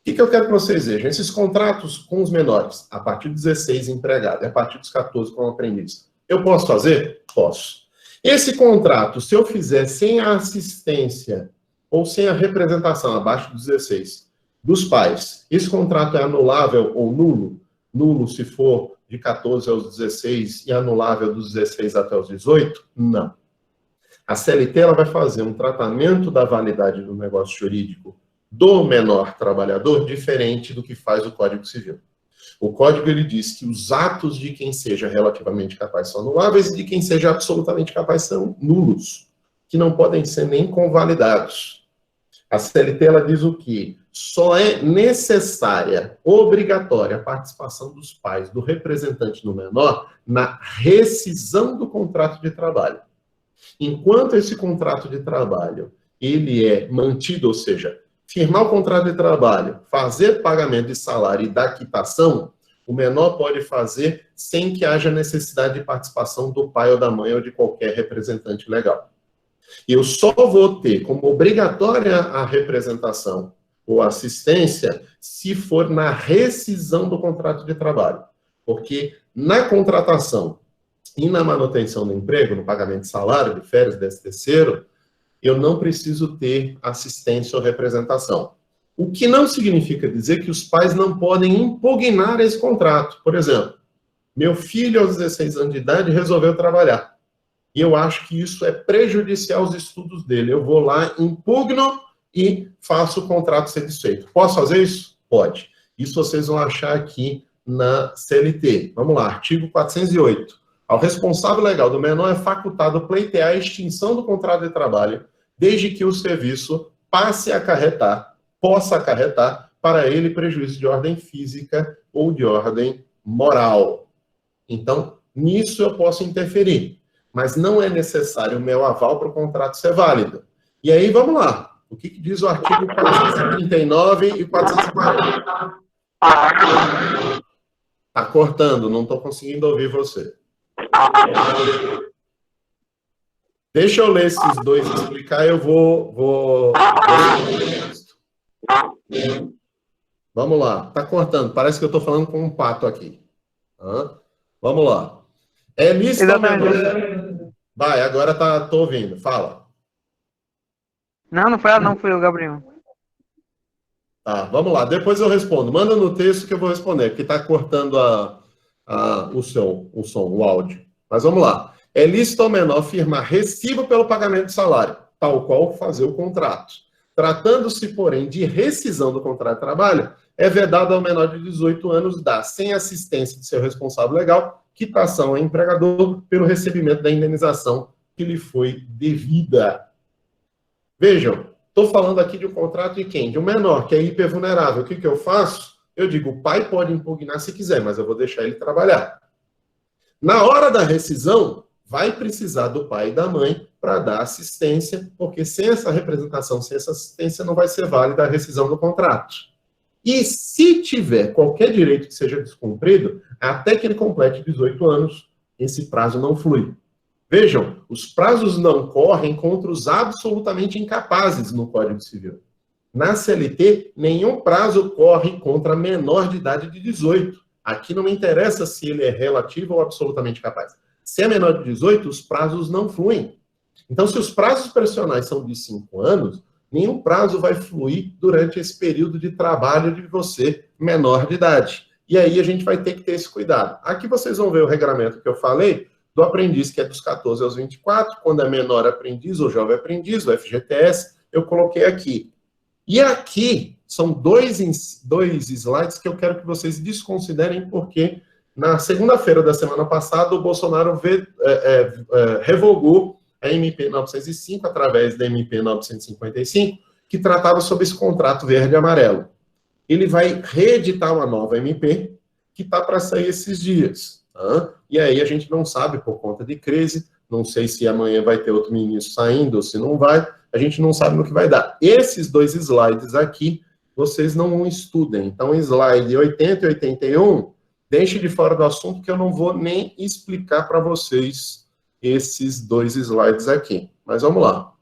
que eu quero que vocês vejam? Esses contratos com os menores, a partir dos 16 empregado, a partir dos 14 como aprendiz. Eu posso fazer? Posso. Esse contrato, se eu fizer sem a assistência ou sem a representação abaixo dos 16 dos pais, esse contrato é anulável ou nulo? Nulo se for de 14 aos 16 e anulável dos 16 até os 18? Não. A CLT ela vai fazer um tratamento da validade do negócio jurídico do menor trabalhador diferente do que faz o Código Civil. O Código ele diz que os atos de quem seja relativamente capaz são anuláveis e de quem seja absolutamente capaz são nulos, que não podem ser nem convalidados. A CLT ela diz o quê? Só é necessária, obrigatória, a participação dos pais, do representante do menor, na rescisão do contrato de trabalho. Enquanto esse contrato de trabalho ele é mantido, ou seja, firmar o contrato de trabalho, fazer pagamento de salário e dar quitação, o menor pode fazer sem que haja necessidade de participação do pai ou da mãe ou de qualquer representante legal. Eu só vou ter como obrigatória a representação ou assistência se for na rescisão do contrato de trabalho. Porque na contratação e na manutenção do emprego, no pagamento de salário, de férias, 13º, eu não preciso ter assistência ou representação. O que não significa dizer que os pais não podem impugnar esse contrato. Por exemplo, meu filho aos 16 anos de idade resolveu trabalhar. E eu acho que isso é prejudicial aos estudos dele. Eu vou lá, impugno e faço o contrato ser desfeito. Posso fazer isso? Pode. Isso vocês vão achar aqui na CLT. Vamos lá, artigo 408. Ao responsável legal do menor é facultado pleitear a extinção do contrato de trabalho, desde que o serviço possa acarretar para ele prejuízo de ordem física ou de ordem moral. Então, nisso eu posso interferir, mas não é necessário o meu aval para o contrato ser válido. E aí, vamos lá. O que diz o artigo 439 e 440? Está cortando, não estou conseguindo ouvir você. Deixa eu ler esses dois e explicar, eu vou... Vamos lá, tá cortando, parece que eu estou falando com um pato aqui. Vamos lá. É lícito ao menor... Vai, agora tô ouvindo, fala. Não foi ela, não, foi o Gabriel. Tá, vamos lá, depois eu respondo. Manda no texto que eu vou responder, porque está cortando o som, o áudio. Mas vamos lá. É lícito ao menor firmar recibo pelo pagamento de salário, tal qual fazer o contrato. Tratando-se, porém, de rescisão do contrato de trabalho, é vedado ao menor de 18 anos dar, sem assistência de seu responsável legal, quitação ao empregador pelo recebimento da indenização que lhe foi devida. Vejam, estou falando aqui de um contrato de quem? De um menor, que é hipervulnerável. O que eu faço? Eu digo, o pai pode impugnar se quiser, mas eu vou deixar ele trabalhar. Na hora da rescisão, vai precisar do pai e da mãe para dar assistência, porque sem essa representação, sem essa assistência, não vai ser válida a rescisão do contrato. E se tiver qualquer direito que seja descumprido, até que ele complete 18 anos, esse prazo não flui. Vejam, os prazos não correm contra os absolutamente incapazes no Código Civil. Na CLT, nenhum prazo corre contra menor de idade de 18. Aqui não me interessa se ele é relativo ou absolutamente capaz. Se é menor de 18, os prazos não fluem. Então, se os prazos pressionais são de 5 anos, nenhum prazo vai fluir durante esse período de trabalho de você, menor de idade. E aí a gente vai ter que ter esse cuidado. Aqui vocês vão ver o regramento que eu falei, do aprendiz, que é dos 14 aos 24, quando é menor aprendiz ou jovem aprendiz, o FGTS, eu coloquei aqui. E aqui são dois slides que eu quero que vocês desconsiderem, porque na segunda-feira da semana passada, o Bolsonaro revogou a MP 905, através da MP 955, que tratava sobre esse contrato verde e amarelo. Ele vai reeditar uma nova MP, que está para sair esses dias. Tá? E aí a gente não sabe por conta de crise, não sei se amanhã vai ter outro ministro saindo ou se não vai, a gente não sabe no que vai dar. Esses 2 slides aqui, vocês não estudem. Então, slide 80 e 81, deixe de fora do assunto que eu não vou nem explicar para vocês esses 2 slides aqui. Mas vamos lá.